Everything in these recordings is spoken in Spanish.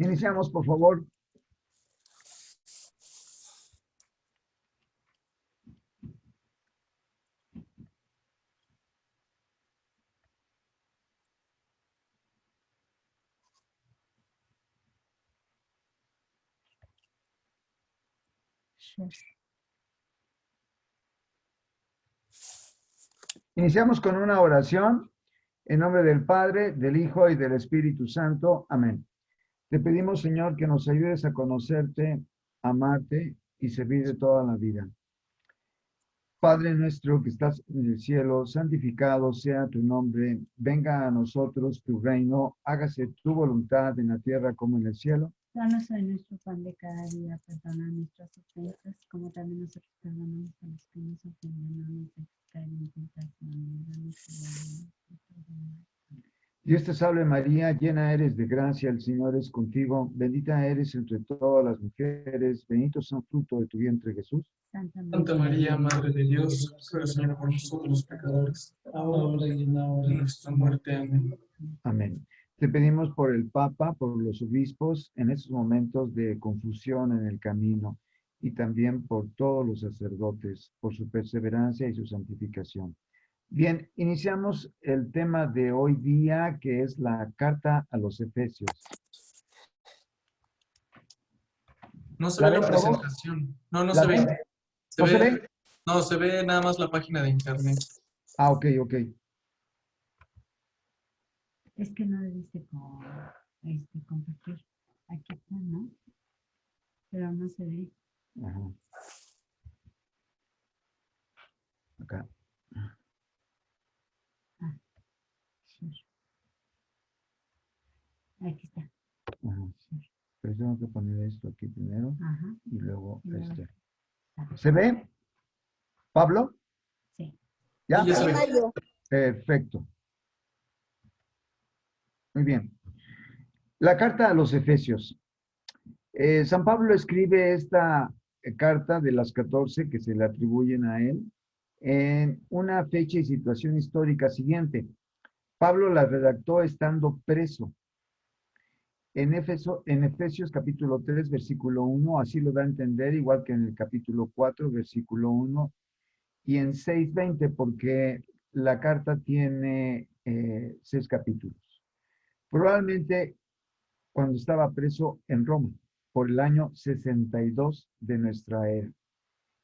Iniciamos, por favor. Iniciamos con una oración en nombre del Padre, del Hijo y del Espíritu Santo. Amén. Te pedimos, Señor, que nos ayudes a conocerte, amarte y servir toda la vida. Padre nuestro que estás en el cielo, santificado sea tu nombre. Venga a nosotros tu reino. Hágase tu voluntad en la tierra como en el cielo. Danos hoy nuestro pan de cada día, perdona nuestras ofensas, como también nosotros perdonamos a los que nos ofenden, no nos dejes caer en tentación, líbranos del mal. Dios te salve María, llena eres de gracia, el Señor es contigo, bendita eres entre todas las mujeres, bendito es el fruto de tu vientre Jesús. Santa María, Madre de Dios, ruega Señor por nosotros los pecadores, ahora y en la hora de nuestra muerte. Amén. Amén. Te pedimos por el Papa, por los obispos, en estos momentos de confusión en el camino, y también por todos los sacerdotes, por su perseverancia y su santificación. Bien, iniciamos el tema de hoy día, que es la carta a los Efesios. No se ve la presentación. No, no se ve. ¿No se ve? No, se ve nada más la página de internet. Ah, ok. Es que no debiste compartir. Aquí está, ¿no? Pero no se ve. Ajá. Acá. Sí. Aquí está. Ajá. Pero tengo que poner esto aquí primero. Ajá. Y luego este. Está. ¿Se ve? ¿Pablo? Sí. ¿Ya? Sí, ya se ve. Perfecto. Muy bien. La carta a los Efesios. San Pablo escribe esta carta de las 14 que se le atribuyen a él en una fecha y situación histórica siguiente. Pablo la redactó estando preso. En Efesios capítulo 3, versículo 1, así lo da a entender, igual que en el capítulo 4, versículo 1, y en 6:20, porque la carta tiene 6 capítulos. Probablemente cuando estaba preso en Roma, por el año 62 de nuestra era.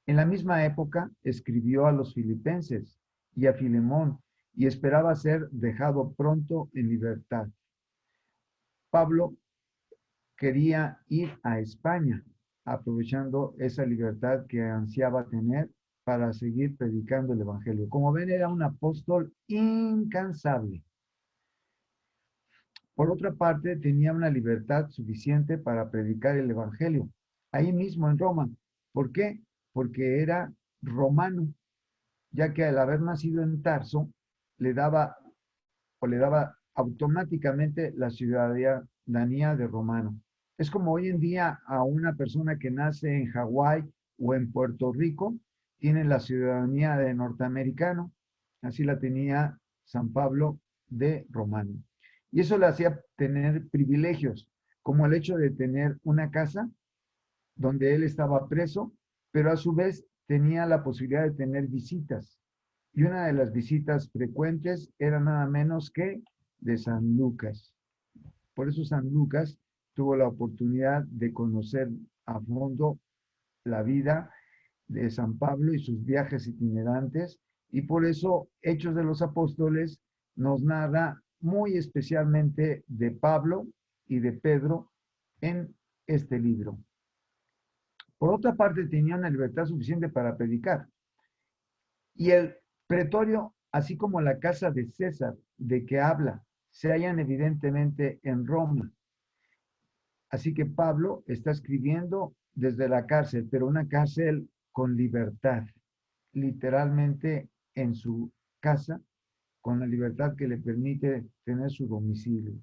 En la misma época escribió a los filipenses y a Filemón y esperaba ser dejado pronto en libertad. Pablo quería ir a España, aprovechando esa libertad que ansiaba tener para seguir predicando el Evangelio. Como ven, era un apóstol incansable. Por otra parte, tenía una libertad suficiente para predicar el Evangelio, ahí mismo en Roma. ¿Por qué? Porque era romano, ya que al haber nacido en Tarso, le daba automáticamente la ciudadanía de romano. Es como hoy en día a una persona que nace en Hawái o en Puerto Rico, tiene la ciudadanía de norteamericano, así la tenía San Pablo de romano. Y eso le hacía tener privilegios, como el hecho de tener una casa donde él estaba preso, pero a su vez tenía la posibilidad de tener visitas. Y una de las visitas frecuentes era nada menos que de San Lucas. Por eso San Lucas tuvo la oportunidad de conocer a fondo la vida de San Pablo y sus viajes itinerantes, y por eso Hechos de los Apóstoles nos narra muy especialmente de Pablo y de Pedro en este libro. Por otra parte, tenía una libertad suficiente para predicar. Y el pretorio, así como la casa de César, de que habla, se hallan evidentemente en Roma. Así que Pablo está escribiendo desde la cárcel, pero una cárcel con libertad, literalmente en su casa, con la libertad que le permite tener su domicilio.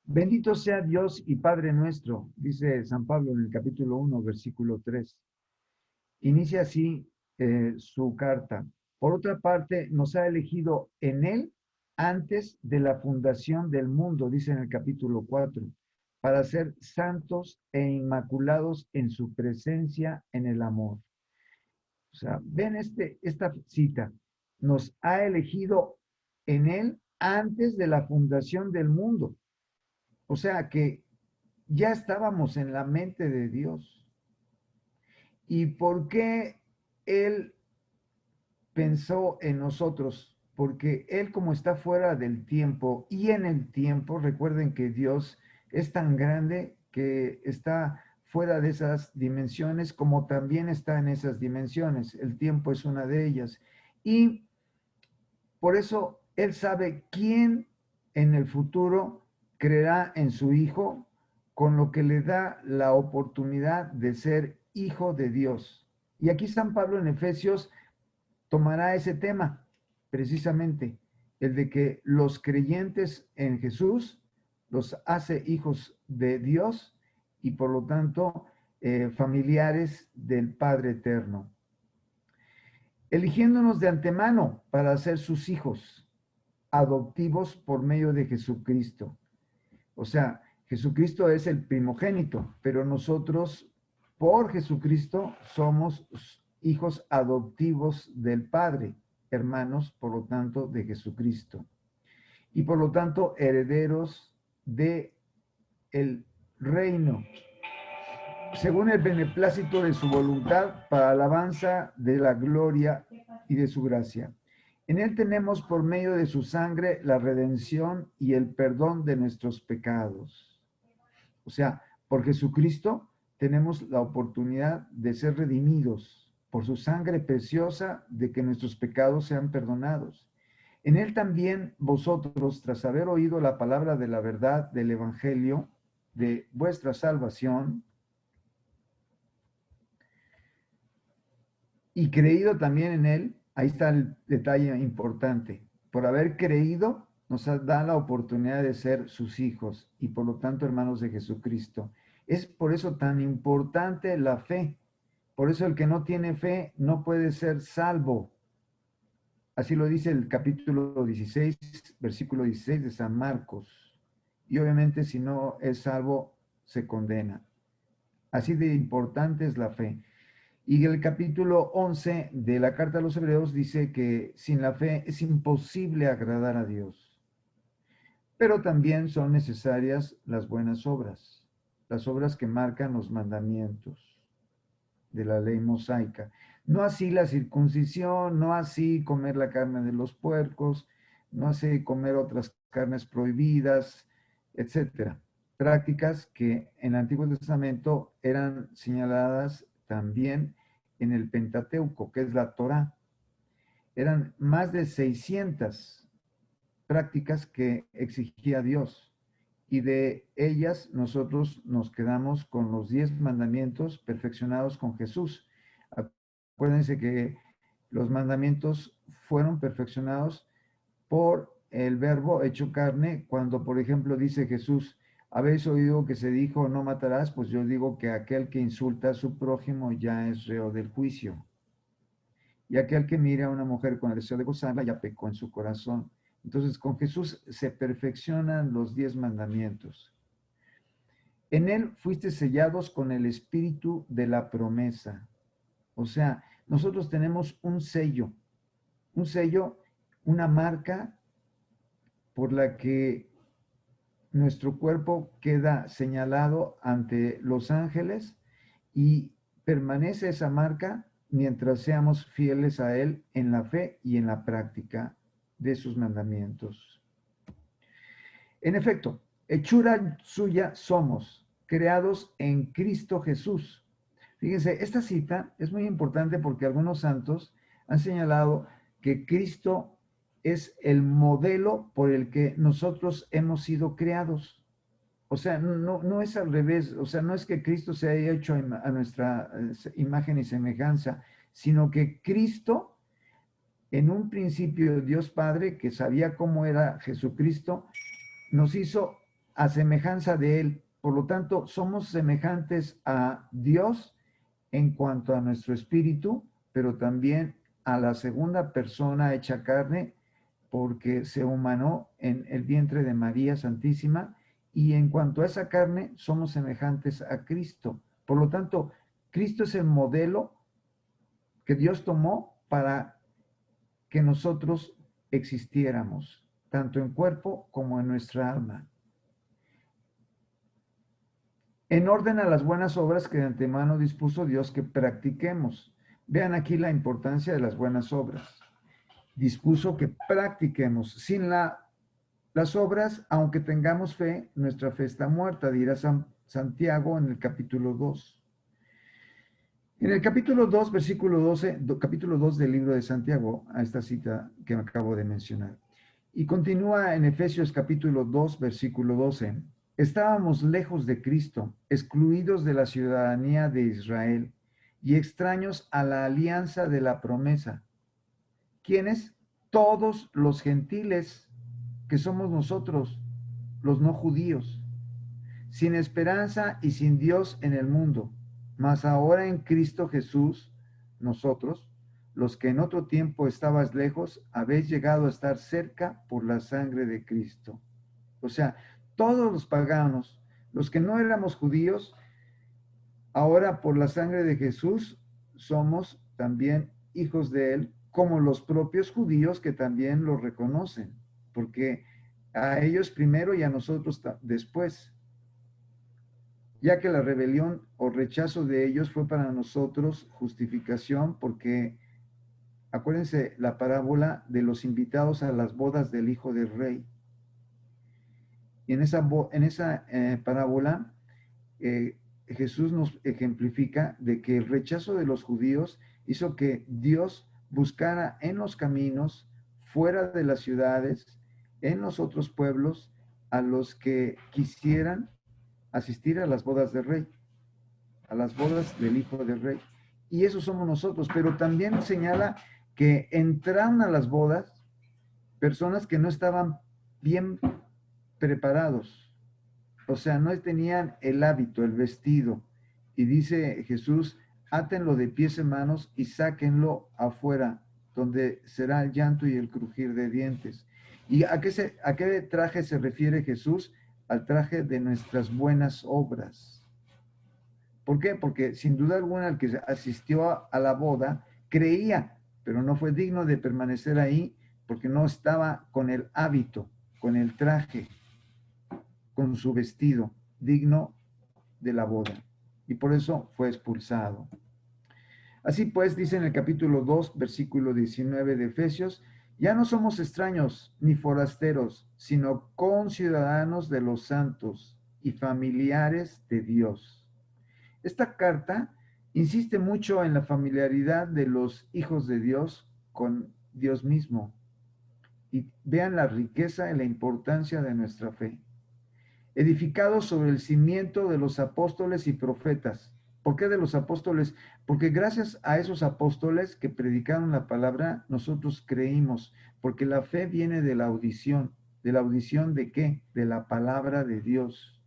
Bendito sea Dios y Padre nuestro, dice San Pablo en el capítulo 1, versículo 3. Inicia así su carta. Por otra parte, nos ha elegido en Él antes de la fundación del mundo, dice en el capítulo 4, para ser santos e inmaculados en su presencia en el amor. O sea, ven esta cita, nos ha elegido en él antes de la fundación del mundo. O sea que ya estábamos en la mente de Dios. ¿Y por qué Él pensó en nosotros? Porque Él, como está fuera del tiempo y en el tiempo, recuerden que Dios es tan grande que está fuera de esas dimensiones como también está en esas dimensiones. El tiempo es una de ellas. Y por eso Él sabe quién en el futuro creerá en su Hijo, con lo que le da la oportunidad de ser hijo de Dios. Y aquí San Pablo en Efesios tomará ese tema, precisamente, el de que los creyentes en Jesús los hace hijos de Dios y por lo tanto familiares del Padre Eterno, eligiéndonos de antemano para ser sus hijos adoptivos por medio de Jesucristo. O sea, Jesucristo es el primogénito, pero nosotros por Jesucristo somos hijos adoptivos del Padre, hermanos, por lo tanto, de Jesucristo. Y por lo tanto, herederos de el reino, según el beneplácito de su voluntad, para alabanza de la gloria y de su gracia. En él tenemos por medio de su sangre la redención y el perdón de nuestros pecados. O sea, por Jesucristo tenemos la oportunidad de ser redimidos por su sangre preciosa, de que nuestros pecados sean perdonados. En él también vosotros, tras haber oído la palabra de la verdad del Evangelio, de vuestra salvación, y creído también en él, ahí está el detalle importante, por haber creído nos da la oportunidad de ser sus hijos y por lo tanto hermanos de Jesucristo. Es por eso tan importante la fe. Por eso el que no tiene fe no puede ser salvo. Así lo dice el capítulo 16, versículo 16 de San Marcos. Y obviamente si no es salvo, se condena. Así de importante es la fe. Y el capítulo 11 de la carta a los Hebreos dice que sin la fe es imposible agradar a Dios. Pero también son necesarias las buenas obras, las obras que marcan los mandamientos de la ley mosaica. No así la circuncisión, no así comer la carne de los puercos, no así comer otras carnes prohibidas, etcétera. Prácticas que en el Antiguo Testamento eran señaladas también en el Pentateuco, que es la Torá. Eran más de 600 prácticas que exigía Dios. Y de ellas nosotros nos quedamos con los 10 mandamientos perfeccionados con Jesús. Acuérdense que los mandamientos fueron perfeccionados por el verbo hecho carne, cuando por ejemplo dice Jesús, habéis oído que se dijo no matarás, pues yo digo que aquel que insulta a su prójimo ya es reo del juicio. Y aquel que mira a una mujer con el deseo de gozarla ya pecó en su corazón. Entonces, con Jesús se perfeccionan los 10 mandamientos. En él fuiste sellados con el espíritu de la promesa. O sea, nosotros tenemos un sello, una marca por la que nuestro cuerpo queda señalado ante los ángeles y permanece esa marca mientras seamos fieles a Él en la fe y en la práctica de sus mandamientos. En efecto, hechura suya somos, creados en Cristo Jesús. Fíjense, esta cita es muy importante porque algunos santos han señalado que Cristo es el modelo por el que nosotros hemos sido creados. O sea, no es al revés, o sea, no es que Cristo se haya hecho a nuestra imagen y semejanza, sino que Cristo, en un principio Dios Padre, que sabía cómo era Jesucristo, nos hizo a semejanza de Él. Por lo tanto, somos semejantes a Dios en cuanto a nuestro espíritu, pero también a la segunda persona hecha carne, porque se humanó en el vientre de María Santísima, y en cuanto a esa carne, somos semejantes a Cristo. Por lo tanto, Cristo es el modelo que Dios tomó para que nosotros existiéramos, tanto en cuerpo como en nuestra alma. En orden a las buenas obras que de antemano dispuso Dios que practiquemos. Vean aquí la importancia de las buenas obras. Dispuso que practiquemos. Sin las obras, aunque tengamos fe, nuestra fe está muerta, dirá Santiago en el capítulo 2. En el capítulo 2, versículo 12, capítulo 2 del libro de Santiago, a esta cita que me acabo de mencionar. Y continúa en Efesios capítulo 2, versículo 12. Estábamos lejos de Cristo, excluidos de la ciudadanía de Israel y extraños a la alianza de la promesa. ¿Quiénes? Todos los gentiles, que somos nosotros, los no judíos, sin esperanza y sin Dios en el mundo. Mas ahora en Cristo Jesús, nosotros, los que en otro tiempo estabais lejos, habéis llegado a estar cerca por la sangre de Cristo. O sea, todos los paganos, los que no éramos judíos, ahora por la sangre de Jesús somos también hijos de Él, como los propios judíos que también lo reconocen, porque a ellos primero y a nosotros después, ya que la rebelión o rechazo de ellos fue para nosotros justificación, porque acuérdense la parábola de los invitados a las bodas del hijo del rey. Y en esa parábola, Jesús nos ejemplifica de que el rechazo de los judíos hizo que Dios buscara en los caminos, fuera de las ciudades, en los otros pueblos, a los que quisieran asistir a las bodas del rey, a las bodas del hijo del rey. Y eso somos nosotros, pero también señala que entraron a las bodas personas que no estaban bien preparados, o sea, no tenían el hábito, el vestido. Y dice Jesús, átenlo de pies y manos y sáquenlo afuera, donde será el llanto y el crujir de dientes. ¿Y a qué traje se refiere Jesús? Al traje de nuestras buenas obras. ¿Por qué? Porque sin duda alguna el que asistió a la boda creía, pero no fue digno de permanecer ahí porque no estaba con el hábito, con el traje, con su vestido digno de la boda. Y por eso fue expulsado. Así pues, dice en el capítulo 2, versículo 19 de Efesios, ya no somos extraños ni forasteros, sino conciudadanos de los santos y familiares de Dios. Esta carta insiste mucho en la familiaridad de los hijos de Dios con Dios mismo. Y vean la riqueza y la importancia de nuestra fe. Edificados sobre el cimiento de los apóstoles y profetas. ¿Por qué de los apóstoles? Porque gracias a esos apóstoles que predicaron la palabra, nosotros creímos, porque la fe viene de la audición. ¿De la audición de qué? De la palabra de Dios.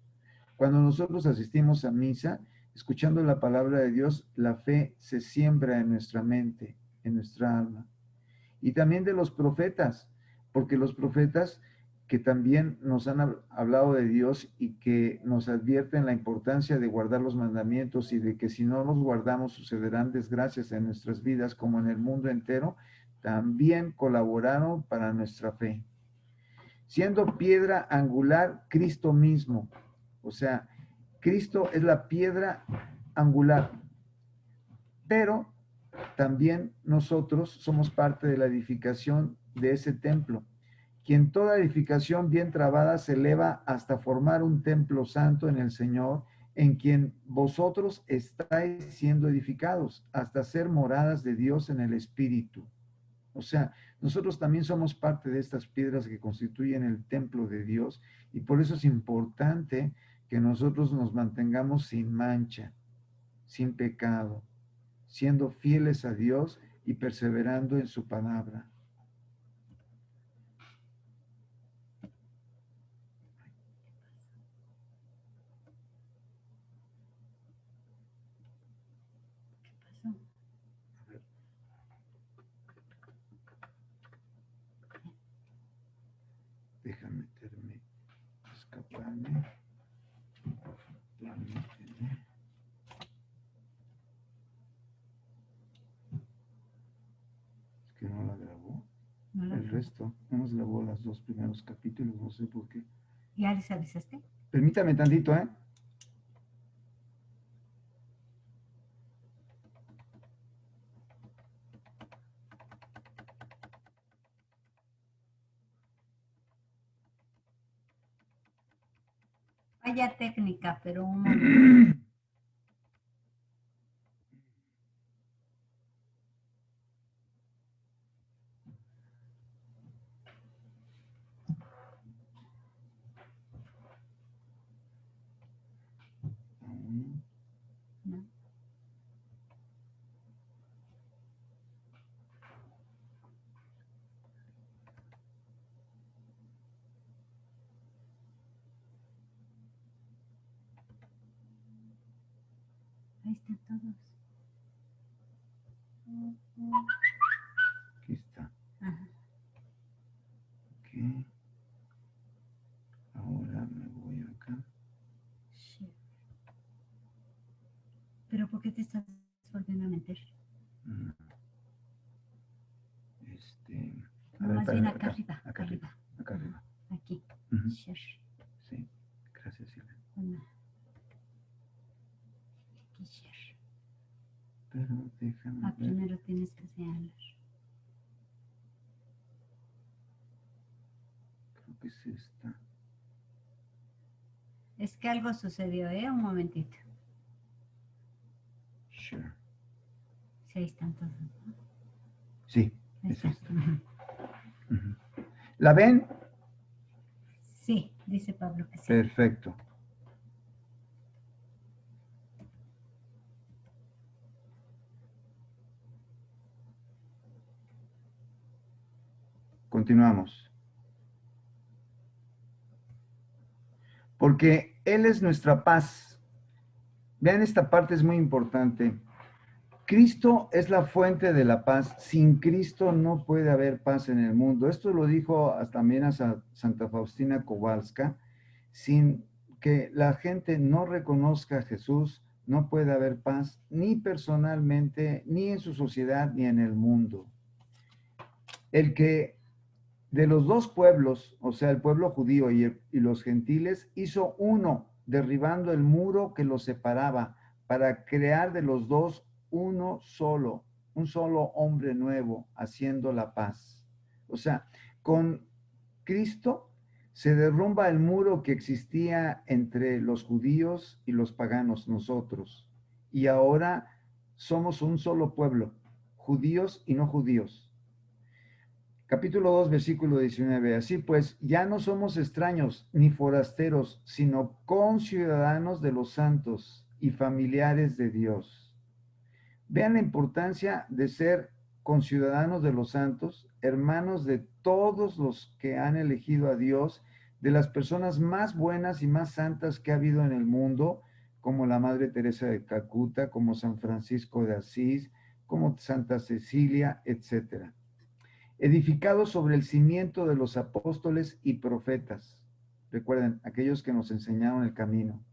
Cuando nosotros asistimos a misa, escuchando la palabra de Dios, la fe se siembra en nuestra mente, en nuestra alma. Y también de los profetas, porque los profetas que también nos han hablado de Dios y que nos advierten la importancia de guardar los mandamientos y de que si no los guardamos sucederán desgracias en nuestras vidas como en el mundo entero, también colaboraron para nuestra fe. Siendo piedra angular Cristo mismo, o sea, Cristo es la piedra angular, pero también nosotros somos parte de la edificación de ese templo, quien toda edificación bien trabada se eleva hasta formar un templo santo en el Señor, en quien vosotros estáis siendo edificados hasta ser moradas de Dios en el Espíritu. O sea, nosotros también somos parte de estas piedras que constituyen el templo de Dios, y por eso es importante que nosotros nos mantengamos sin mancha, sin pecado, siendo fieles a Dios y perseverando en su palabra. Permíteme. Es que no la grabó. No la- El resto, no nos grabó los dos primeros capítulos, no sé por qué. ¿Ya les avisaste? Permítame tantito, ¿eh? Vaya técnica, pero un momento. Aún. ¿No? Ahí están todos. Aquí está. Ajá. Ok. Ahora me voy acá. Share. ¿Pero por qué te estás volviendo a meter? Mm. A No, ver, más espérame, bien acá arriba. acá arriba, acá Ajá, arriba. aquí. Ujú. Share. Sí, gracias, Silvia. Una. Aquí share. Pero déjame ver. Primero tienes que señalar. Creo que es esta. Es que algo sucedió, ¿eh? Un momentito. Sure. Sí, ahí están todos. ¿No? Sí, Ahí es está. esta. Ujú. Ujú. ¿La ven? Sí, dice Pablo que sí. Perfecto. Continuamos. Porque Él es nuestra paz. Vean, esta parte es muy importante. Cristo es la fuente de la paz. Sin Cristo no puede haber paz en el mundo. Esto lo dijo también a Santa Faustina Kowalska. Sin que la gente no reconozca a Jesús, no puede haber paz, ni personalmente, ni en su sociedad, ni en el mundo. El que de los dos pueblos, o sea, el pueblo judío y los gentiles, hizo uno, derribando el muro que los separaba, para crear de los dos uno solo, un solo hombre nuevo, haciendo la paz. O sea, con Cristo se derrumba el muro que existía entre los judíos y los paganos, nosotros. Y ahora somos un solo pueblo, judíos y no judíos. Capítulo 2, versículo 19. Así pues, ya no somos extraños ni forasteros, sino conciudadanos de los santos y familiares de Dios. Vean la importancia de ser conciudadanos de los santos, hermanos de todos los que han elegido a Dios, de las personas más buenas y más santas que ha habido en el mundo, como la Madre Teresa de Calcuta, como San Francisco de Asís, como Santa Cecilia, etcétera, edificados sobre el cimiento de los apóstoles y profetas. Recuerden, aquellos que nos enseñaron el camino,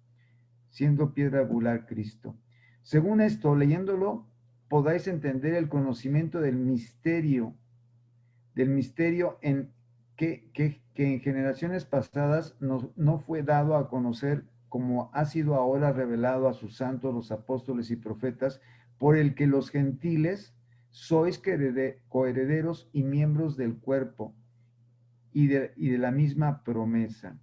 siendo piedra angular Cristo. Según esto, leyéndolo, podáis entender el conocimiento del misterio en que en generaciones pasadas no fue dado a conocer, como ha sido ahora revelado a sus santos, los apóstoles y profetas, por el que los gentiles sois coherederos y miembros del cuerpo y de la misma promesa.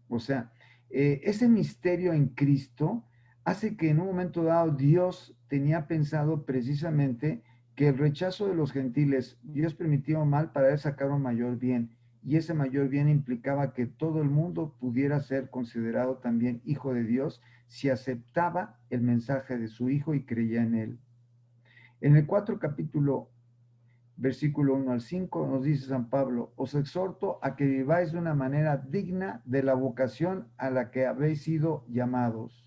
O sea, ese misterio en Cristo hace que en un momento dado Dios tenía pensado precisamente que el rechazo de los gentiles, Dios permitió mal para él sacar un mayor bien, y ese mayor bien implicaba que todo el mundo pudiera ser considerado también hijo de Dios si aceptaba el mensaje de su hijo y creía en él. En el 4 capítulo, versículo 1 al 5, nos dice San Pablo: os exhorto a que viváis de una manera digna de la vocación a la que habéis sido llamados,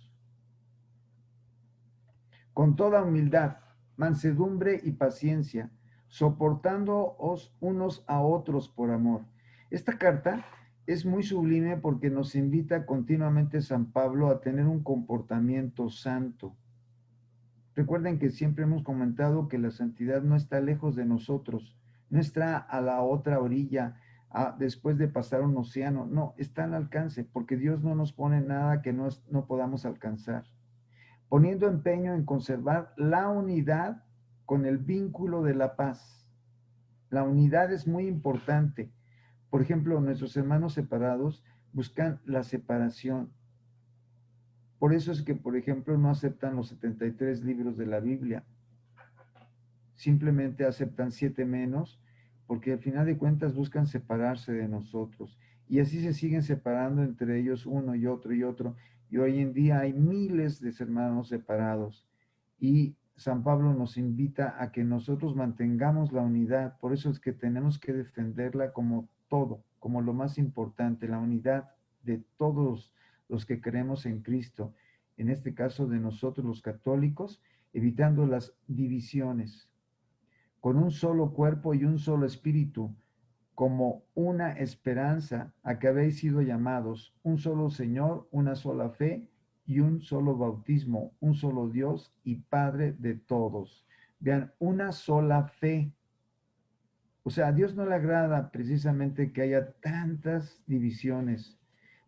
con toda humildad, mansedumbre y paciencia, soportándoos unos a otros por amor. Esta carta es muy sublime porque nos invita continuamente San Pablo a tener un comportamiento santo. Recuerden que siempre hemos comentado que la santidad no está lejos de nosotros, no está a la otra orilla, después de pasar un océano, no, está al alcance, porque Dios no nos pone nada que no podamos alcanzar. Poniendo empeño en conservar la unidad con el vínculo de la paz. La unidad es muy importante. Por ejemplo, nuestros hermanos separados buscan la separación. Por eso es que, por ejemplo, no aceptan los 73 libros de la Biblia. Simplemente aceptan 7 menos, porque al final de cuentas buscan separarse de nosotros. Y así se siguen separando entre ellos uno y otro y otro. Y hoy en día hay miles de hermanos separados. Y San Pablo nos invita a que nosotros mantengamos la unidad. Por eso es que tenemos que defenderla como todo, como lo más importante, la unidad de todos los que creemos en Cristo. En este caso de nosotros los católicos, evitando las divisiones, con un solo cuerpo y un solo espíritu, como una esperanza a que habéis sido llamados, un solo Señor, una sola fe y un solo bautismo, un solo Dios y Padre de todos. Vean, una sola fe. O sea, a Dios no le agrada precisamente que haya tantas divisiones,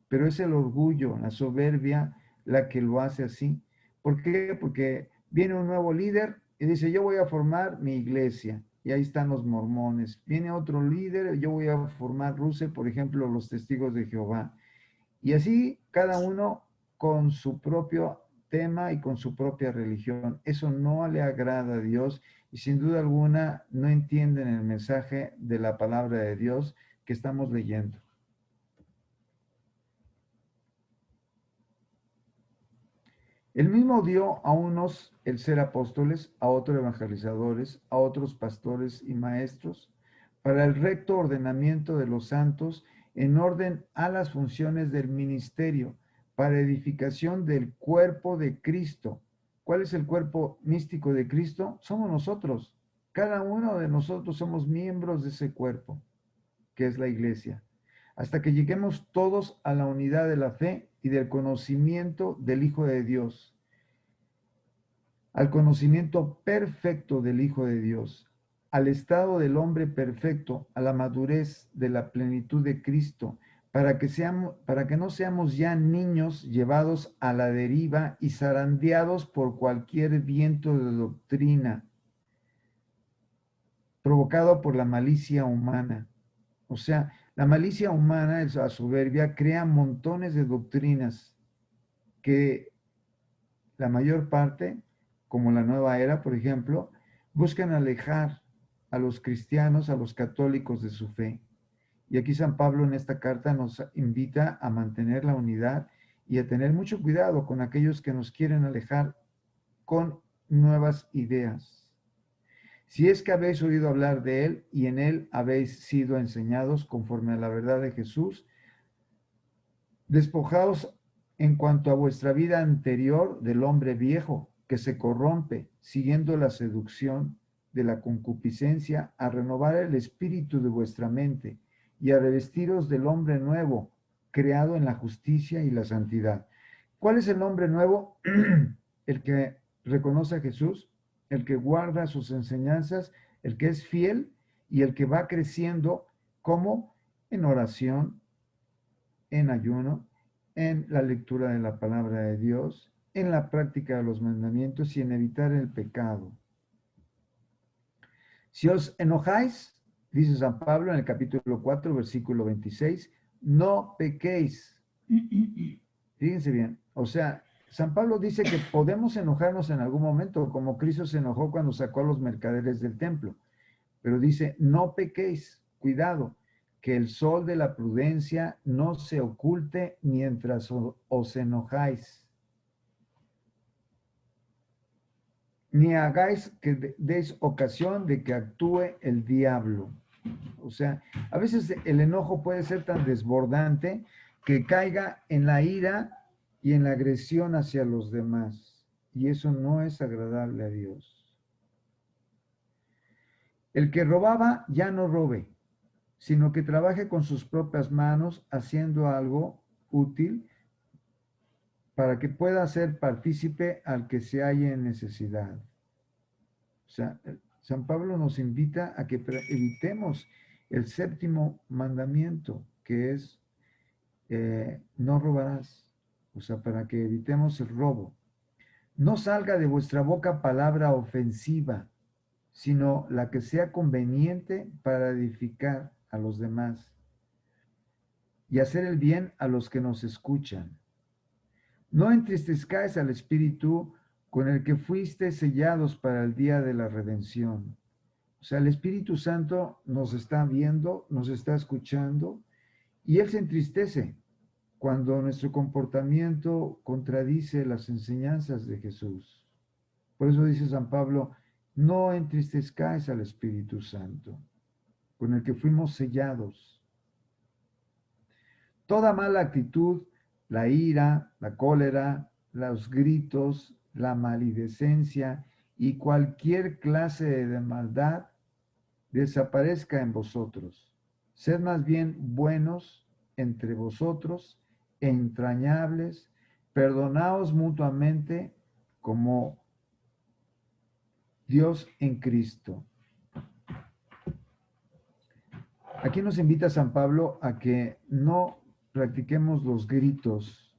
pero es el orgullo, la soberbia, la que lo hace así. ¿Por qué? Porque viene un nuevo líder y dice, yo voy a formar mi iglesia. Y ahí están los mormones. Viene otro líder, yo voy a formar RUSE, por ejemplo, los testigos de Jehová. Y así cada uno con su propio tema y con su propia religión. Eso no le agrada a Dios y sin duda alguna no entienden el mensaje de la palabra de Dios que estamos leyendo. El mismo dio a unos el ser apóstoles, a otros evangelizadores, a otros pastores y maestros, para el recto ordenamiento de los santos en orden a las funciones del ministerio, para edificación del cuerpo de Cristo. ¿Cuál es el cuerpo místico de Cristo? Somos nosotros. Cada uno de nosotros somos miembros de ese cuerpo, que es la iglesia, hasta que lleguemos todos a la unidad de la fe y del conocimiento del Hijo de Dios, al conocimiento perfecto del Hijo de Dios, al estado del hombre perfecto, a la madurez de la plenitud de Cristo, para que no seamos ya niños llevados a la deriva y zarandeados por cualquier viento de doctrina provocado por la malicia humana. O sea, la malicia humana, la soberbia, crea montones de doctrinas que la mayor parte, como la nueva era, por ejemplo, buscan alejar a los cristianos, a los católicos de su fe. Y aquí San Pablo en esta carta nos invita a mantener la unidad y a tener mucho cuidado con aquellos que nos quieren alejar con nuevas ideas. Si es que habéis oído hablar de él y en él habéis sido enseñados conforme a la verdad de Jesús, despojaos en cuanto a vuestra vida anterior del hombre viejo, que se corrompe, siguiendo la seducción de la concupiscencia, a renovar el espíritu de vuestra mente y a revestiros del hombre nuevo, creado en la justicia y la santidad. ¿Cuál es el hombre nuevo? El que reconoce a Jesús, el que guarda sus enseñanzas, el que es fiel y el que va creciendo como en oración, en ayuno, en la lectura de la palabra de Dios, en la práctica de los mandamientos y en evitar el pecado. Si os enojáis, dice San Pablo en el capítulo 4, versículo 26, no pequéis. Fíjense bien, o sea, San Pablo dice que podemos enojarnos en algún momento, como Cristo se enojó cuando sacó a los mercaderes del templo, pero dice, no pequéis, cuidado, que el sol de la prudencia no se oculte mientras os enojáis, ni hagáis que deis ocasión de que actúe el diablo. O sea, a veces el enojo puede ser tan desbordante que caiga en la ira y en la agresión hacia los demás. Y eso no es agradable a Dios. El que robaba ya no robe, sino que trabaje con sus propias manos haciendo algo útil para que pueda ser partícipe al que se halle en necesidad. O sea, San Pablo nos invita a que evitemos el séptimo mandamiento, que es no robarás. O sea, para que evitemos el robo. No salga de vuestra boca palabra ofensiva, sino la que sea conveniente para edificar a los demás y hacer el bien a los que nos escuchan. No entristezcáis al Espíritu con el que fuiste sellados para el día de la redención. O sea, el Espíritu Santo nos está viendo, nos está escuchando, y Él se entristece cuando nuestro comportamiento contradice las enseñanzas de Jesús. Por eso dice San Pablo, no entristezcáis al Espíritu Santo, con el que fuimos sellados. Toda mala actitud, la ira, la cólera, los gritos, la maledicencia y cualquier clase de maldad desaparezca en vosotros. Sed más bien buenos entre vosotros, entrañables, perdonaos mutuamente como Dios en Cristo. Aquí nos invita San Pablo a que no practiquemos los gritos,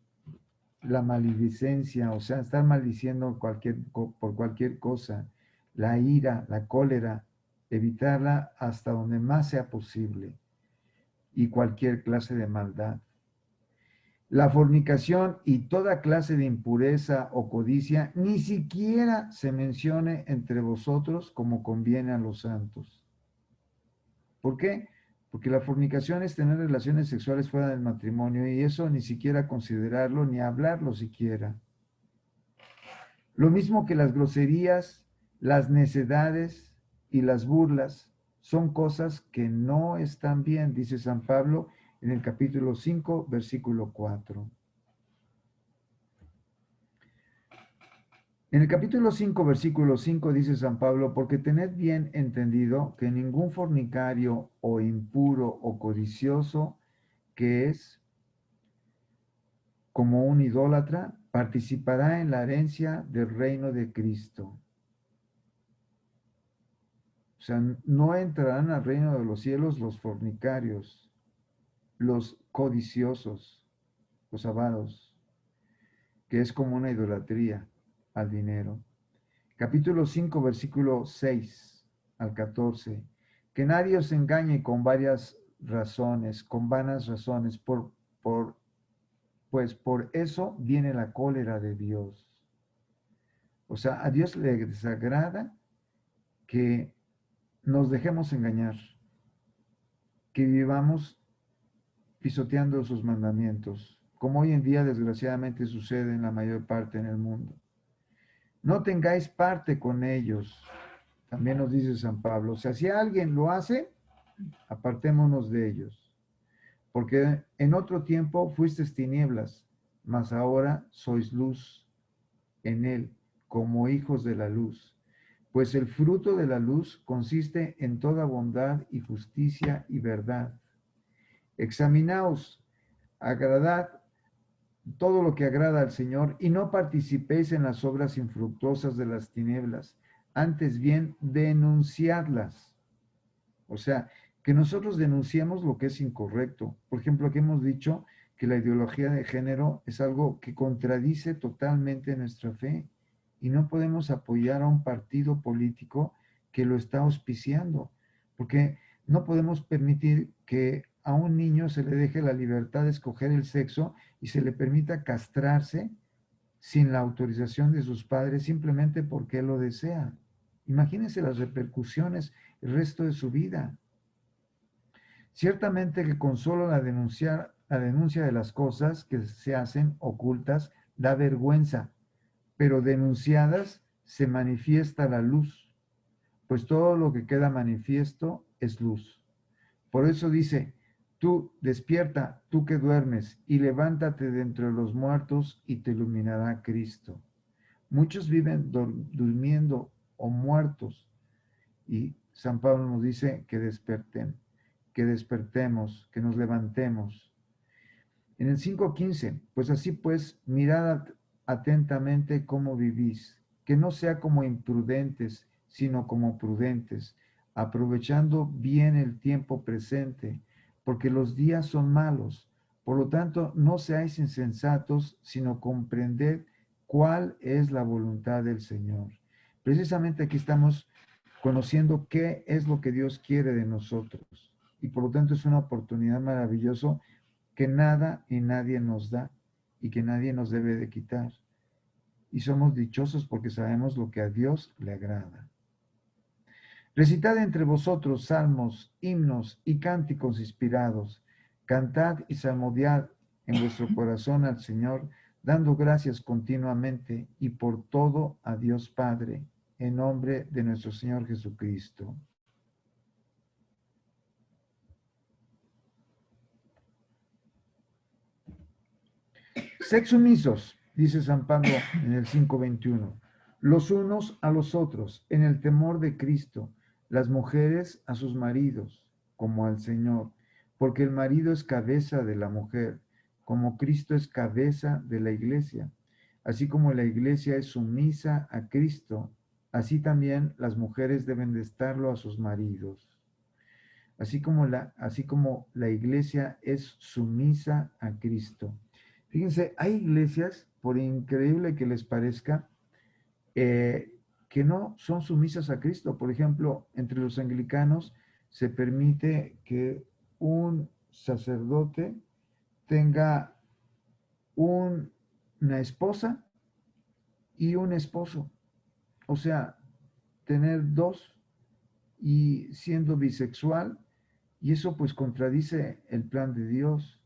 la maledicencia, o sea, estar maldiciendo por cualquier cosa, la ira, la cólera, evitarla hasta donde más sea posible, y cualquier clase de maldad. La fornicación y toda clase de impureza o codicia ni siquiera se mencione entre vosotros como conviene a los santos. ¿Por qué? Porque la fornicación es tener relaciones sexuales fuera del matrimonio y eso ni siquiera considerarlo ni hablarlo siquiera. Lo mismo que las groserías, las necedades y las burlas son cosas que no están bien, dice San Pablo en el capítulo 5, versículo 4. En el capítulo 5, versículo 5 dice San Pablo, porque tened bien entendido que ningún fornicario o impuro o codicioso que es como un idólatra participará en la herencia del reino de Cristo. O sea, no entrarán al reino de los cielos los fornicarios, los codiciosos, los avaros, que es como una idolatría al dinero. Capítulo 5, versículo 6 al 14. Que nadie os engañe con varias razones, con vanas razones, pues por eso viene la cólera de Dios. O sea, a Dios le desagrada que nos dejemos engañar, que vivamos pisoteando sus mandamientos, como hoy en día desgraciadamente sucede en la mayor parte en el mundo. No tengáis parte con ellos, también nos dice San Pablo. O sea, si alguien lo hace, apartémonos de ellos, porque en otro tiempo fuisteis tinieblas, mas ahora sois luz en él, como hijos de la luz. Pues el fruto de la luz consiste en toda bondad y justicia y verdad. Examinaos, agradad todo lo que agrada al Señor y no participéis en las obras infructuosas de las tinieblas, antes bien denunciadlas. O sea, que nosotros denunciemos lo que es incorrecto. Por ejemplo, aquí hemos dicho que la ideología de género es algo que contradice totalmente nuestra fe y no podemos apoyar a un partido político que lo está auspiciando, porque no podemos permitir que a un niño se le deje la libertad de escoger el sexo y se le permita castrarse sin la autorización de sus padres simplemente porque él lo desea. Imagínense las repercusiones el resto de su vida. Ciertamente que con solo la denuncia de las cosas que se hacen ocultas da vergüenza, pero denunciadas se manifiesta la luz, pues todo lo que queda manifiesto es luz. Por eso dice, tú despierta, tú que duermes, y levántate de entre los muertos y te iluminará Cristo. Muchos viven durmiendo o muertos, y San Pablo nos dice que desperten. que despertemos, que nos levantemos. En el 5:15, pues así pues, mirad atentamente cómo vivís, que no sea como imprudentes, sino como prudentes, aprovechando bien el tiempo presente, porque los días son malos. Por lo tanto, no seáis insensatos, sino comprended cuál es la voluntad del Señor. Precisamente aquí estamos conociendo qué es lo que Dios quiere de nosotros. Y por lo tanto es una oportunidad maravillosa que nada y nadie nos da y que nadie nos debe de quitar. Y somos dichosos porque sabemos lo que a Dios le agrada. Recitad entre vosotros salmos, himnos y cánticos inspirados. Cantad y salmodiad en vuestro corazón al Señor, dando gracias continuamente y por todo a Dios Padre, en nombre de nuestro Señor Jesucristo. Sed sumisos, dice San Pablo en el 5:21, los unos a los otros, en el temor de Cristo, las mujeres a sus maridos, como al Señor, porque el marido es cabeza de la mujer, como Cristo es cabeza de la iglesia. Así como la iglesia es sumisa a Cristo, así también las mujeres deben de estarlo a sus maridos. Así como la iglesia es sumisa a Cristo. Fíjense, hay iglesias, por increíble que les parezca, que no son sumisas a Cristo. Por ejemplo, entre los anglicanos se permite que un sacerdote tenga una esposa y un esposo. O sea, tener dos y siendo bisexual, y eso pues contradice el plan de Dios.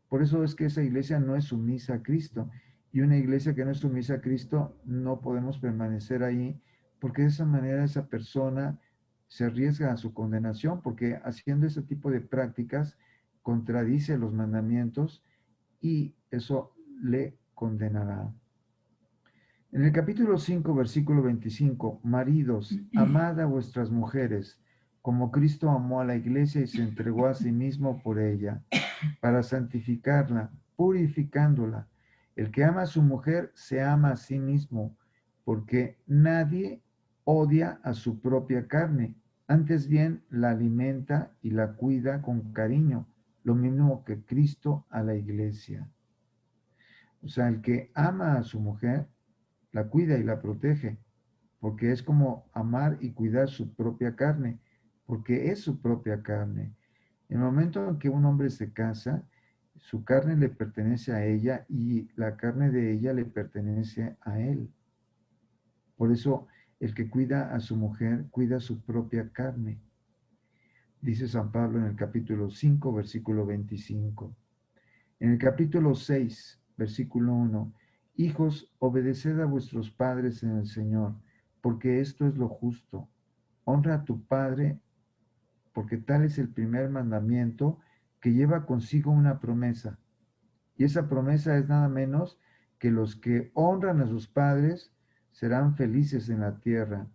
Por eso es que esa iglesia no es sumisa a Cristo. Y una iglesia que no es sumisa a Cristo, no podemos permanecer ahí, porque de esa manera esa persona se arriesga a su condenación, porque haciendo ese tipo de prácticas contradice los mandamientos y eso le condenará. En el capítulo 5, versículo 25, maridos, amad a vuestras mujeres, como Cristo amó a la iglesia y se entregó a sí mismo por ella, para santificarla, purificándola. El que ama a su mujer se ama a sí mismo, porque nadie odia a su propia carne, antes bien la alimenta y la cuida con cariño, lo mismo que Cristo a la iglesia. O sea, el que ama a su mujer, la cuida y la protege, porque es como amar y cuidar su propia carne, porque es su propia carne. En el momento en que un hombre se casa, su carne le pertenece a ella y la carne de ella le pertenece a él. Por eso el que cuida a su mujer cuida su propia carne. Dice San Pablo en el capítulo 5, versículo 25. En el capítulo 6, versículo 1, hijos, obedeced a vuestros padres en el Señor, porque esto es lo justo. Honra a tu padre, porque tal es el primer mandamiento que lleva consigo una promesa. Y esa promesa es nada menos que los que honran a sus padres serán felices en la tierra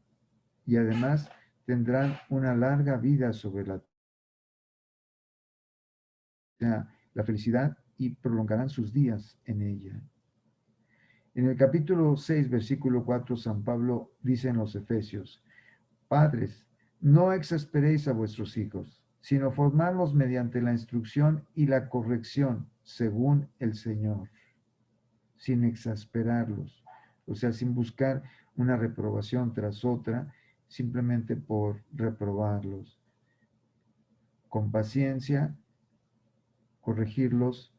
y además tendrán una larga vida sobre la tierra, la felicidad, y prolongarán sus días en ella. En el capítulo 6, versículo 4, San Pablo dice en los Efesios, padres, no exasperéis a vuestros hijos, sino formadlos mediante la instrucción y la corrección según el Señor, sin exasperarlos, o sea, sin buscar una reprobación tras otra, simplemente por reprobarlos. Con paciencia, corregirlos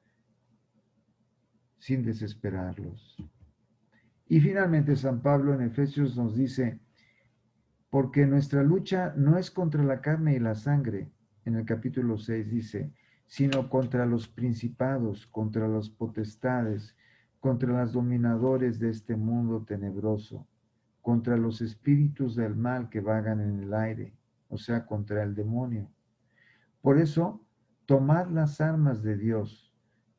sin desesperarlos. Y finalmente San Pablo en Efesios nos dice, porque nuestra lucha no es contra la carne y la sangre, en el capítulo 6 dice, sino contra los principados, contra las potestades, contra los dominadores de este mundo tenebroso, contra los espíritus del mal que vagan en el aire, o sea, contra el demonio. Por eso, tomad las armas de Dios,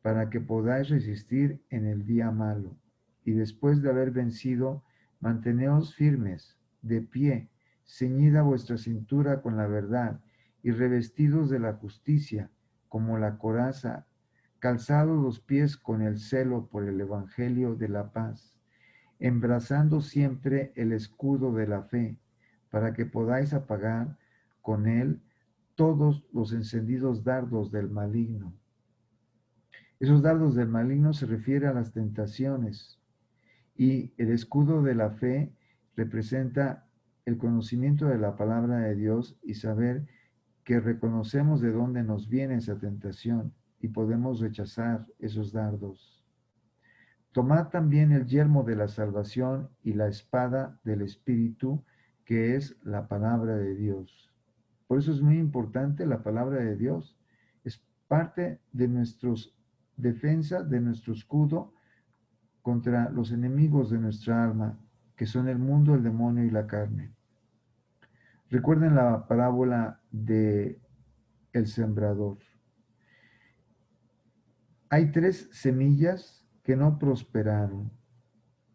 para que podáis resistir en el día malo, y después de haber vencido, manteneos firmes, de pie, ceñida vuestra cintura con la verdad, y revestidos de la justicia, como la coraza, calzados los pies con el celo por el evangelio de la paz, embrazando siempre el escudo de la fe, para que podáis apagar con él todos los encendidos dardos del maligno. Esos dardos del maligno se refiere a las tentaciones, y el escudo de la fe representa el conocimiento de la palabra de Dios y saber que reconocemos de dónde nos viene esa tentación y podemos rechazar esos dardos. Tomad también el yelmo de la salvación y la espada del Espíritu, que es la palabra de Dios. Por eso es muy importante la palabra de Dios. Es parte de nuestra defensa, de nuestro escudo contra los enemigos de nuestra alma, que son el mundo, el demonio y la carne. Recuerden la parábola de el sembrador. Hay 3 semillas que no prosperaron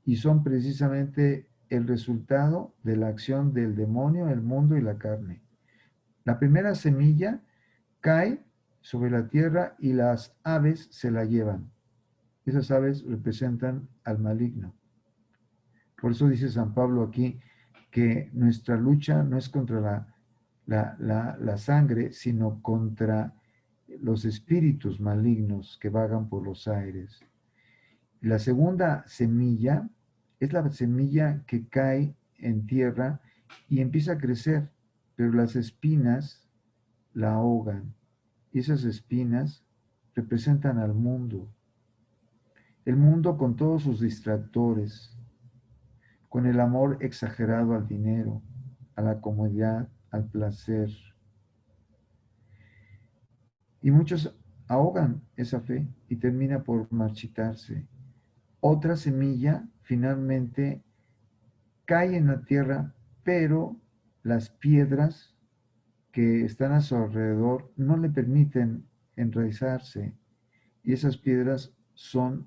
y son precisamente el resultado de la acción del demonio, el mundo y la carne. La primera semilla cae sobre la tierra y las aves se la llevan. Esas aves representan al maligno. Por eso dice San Pablo aquí que nuestra lucha no es contra la sangre, sino contra los espíritus malignos que vagan por los aires. La segunda semilla es la semilla que cae en tierra y empieza a crecer, pero las espinas la ahogan. Y esas espinas representan al mundo. El mundo con todos sus distractores, con el amor exagerado al dinero, a la comodidad, al placer. Y muchos ahogan esa fe y termina por marchitarse. Otra semilla finalmente cae en la tierra, pero las piedras que están a su alrededor no le permiten enraizarse. Y esas piedras son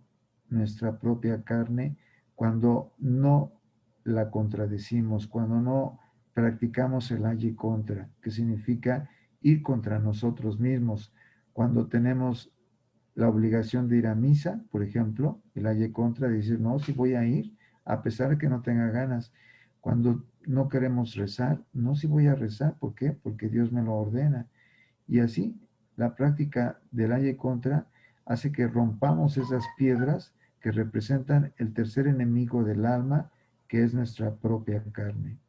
nuestra propia carne cuando no la contradecimos, cuando no practicamos el ay y contra, que significa ir contra nosotros mismos. Cuando tenemos la obligación de ir a misa, por ejemplo, el ay y contra, de decir, no, si voy a ir, a pesar de que no tenga ganas. Cuando no queremos rezar, no, si voy a rezar, ¿por qué? Porque Dios me lo ordena. Y así, la práctica del ay y contra hace que rompamos esas piedras que representan el tercer enemigo del alma, que es nuestra propia carne.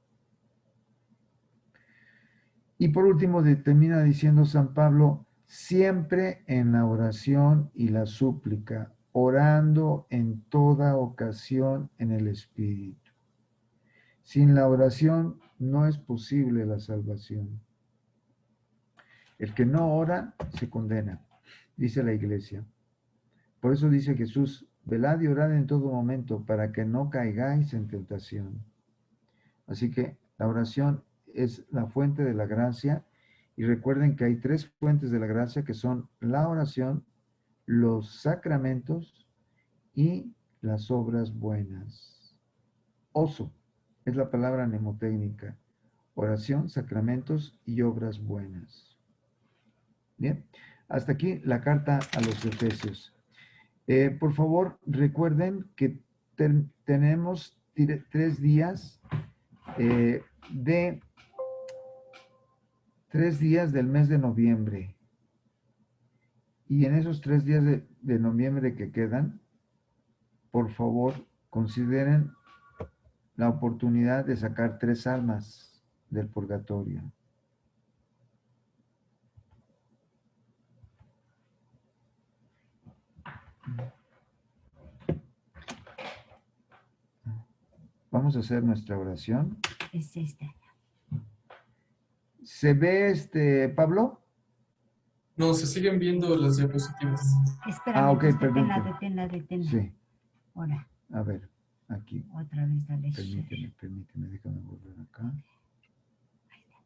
Y por último, termina diciendo San Pablo, siempre en la oración y la súplica, orando en toda ocasión en el Espíritu. Sin la oración no es posible la salvación. El que no ora se condena, dice la Iglesia. Por eso dice Jesús, velad y orad en todo momento para que no caigáis en tentación. Así que la oración es la fuente de la gracia y recuerden que hay 3 fuentes de la gracia que son la oración, los sacramentos y las obras buenas. Oso es la palabra mnemotécnica. Oración, sacramentos y obras buenas. Bien, hasta aquí la carta a los Efesios. Por favor, recuerden que tenemos 3 días de 3 días del mes de noviembre. Y en esos 3 días de noviembre que quedan, por favor, consideren la oportunidad de sacar 3 almas del purgatorio. Vamos a hacer nuestra oración. Es esta. ¿Se ve Pablo? No, se siguen viendo las diapositivas. Espérame, ok, deténla. Sí. Ahora. A ver, aquí. Otra vez dale. Permíteme, déjame volver acá.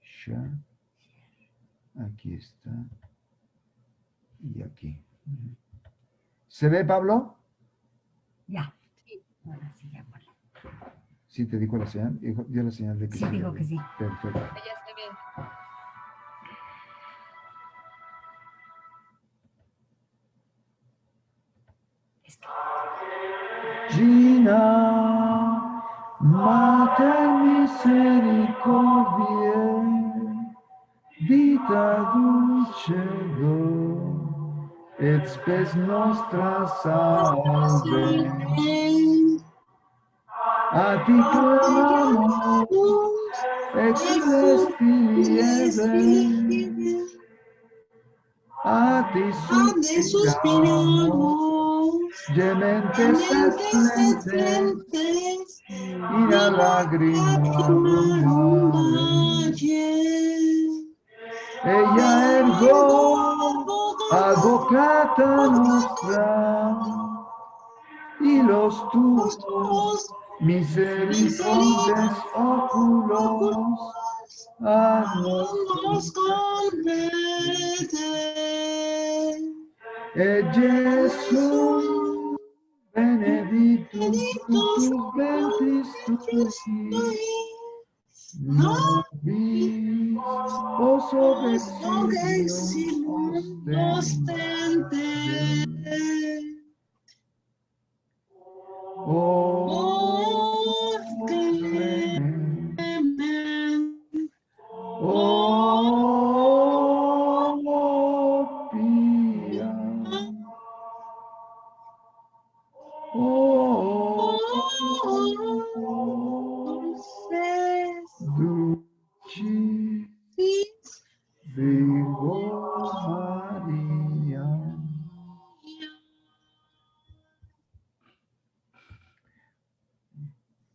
Share. Aquí está. Y aquí. ¿Se ve, Pablo? Ya. Ahora sí, ya. Sí, te dijo la señal. Dio la señal de que sí. Sí, dijo que sí. Perfecto. Divina, Mater misericordiae, vita dulcedo, et spes nostra salve. A ti clamamos, ex celestiae, a ti suspiramos, gementes flentes, in a lagrimam ella ergo advocata nostra, y los tus misericordes oculos a nos converte. Et Jesús benedictus fructus ventris tui, nobis post exilium ostende.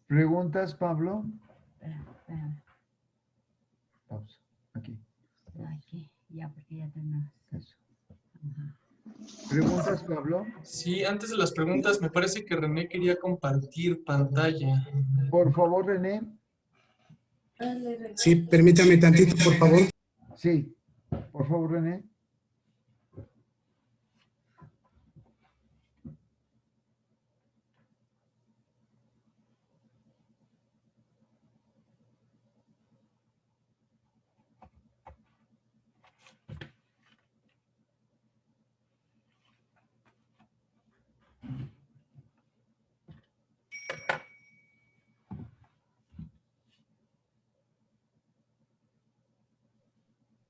¿Preguntas, Pablo? Espera. Pausa. Aquí. Aquí, ya, porque ya tenemos. Eso. Ajá. ¿Preguntas, Pablo? Sí, antes de las preguntas, me parece que René quería compartir pantalla. Por favor, René. Sí, permítame tantito, por favor. Sí, por favor, René.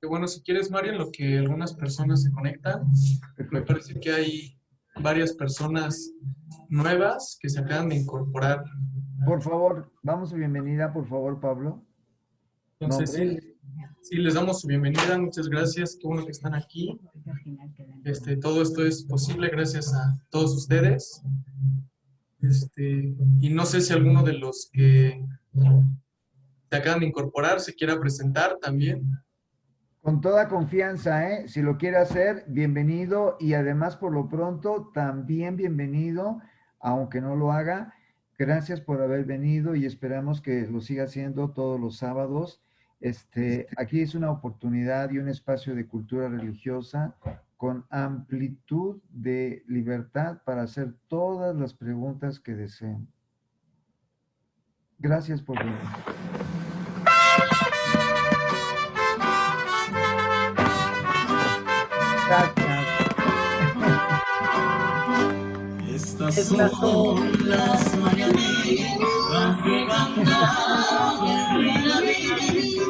Que bueno, si quieres, Mario, en lo que algunas personas se conectan, me parece que hay varias personas nuevas que se acaban de incorporar. Por favor, damos su bienvenida, por favor, Pablo. Entonces, sí, les damos su bienvenida. Muchas gracias. Qué bueno que están aquí. Al final quedan. Todo esto es posible gracias a todos ustedes. Y no sé si alguno de los que se acaban de incorporar se quiera presentar también. Con toda confianza, ¿eh? Si lo quiere hacer, bienvenido, y además por lo pronto también bienvenido, aunque no lo haga. Gracias por haber venido y esperamos que lo siga haciendo todos los sábados. Aquí es una oportunidad y un espacio de cultura religiosa con amplitud de libertad para hacer todas las preguntas que deseen. Gracias por venir. Gracias. Estas son las mañanitas que cantaba el rey David.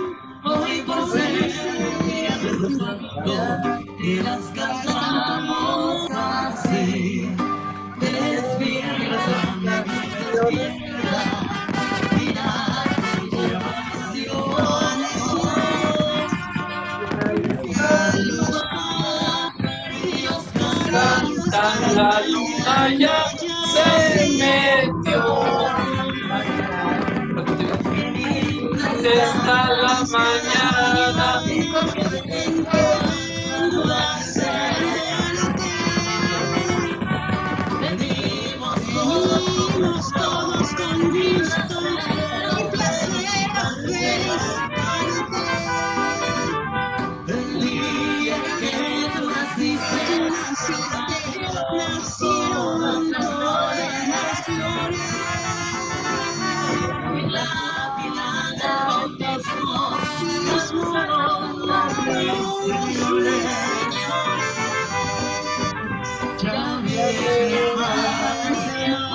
Hoy por ser día de tu santo, y las cantamos así. Despierta, despierta, mira tu oración. Dios canta, la luna ya se metió. Está la mañana. Venimos todos con Cristo, un placer el día que tú naciste, nacieron las flores. La pila del bautismo nos fueron las flores. Ya viene el cielo.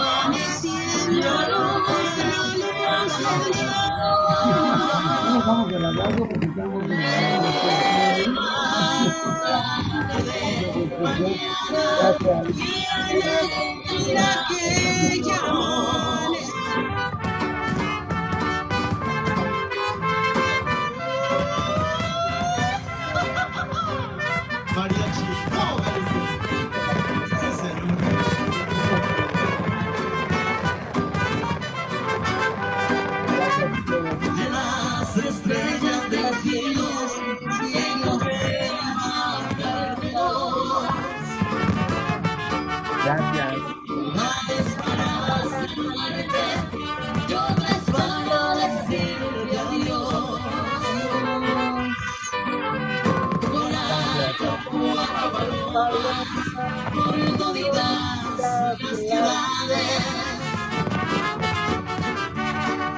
No nos vamos del abrazo porque estamos en Mariachi, ¿cómo va a decir? Sí, señor. De las estrellas del cielo, cielo de mar perdidos. Gracias. Yo les para decirle adiós. Por todas las ciudades.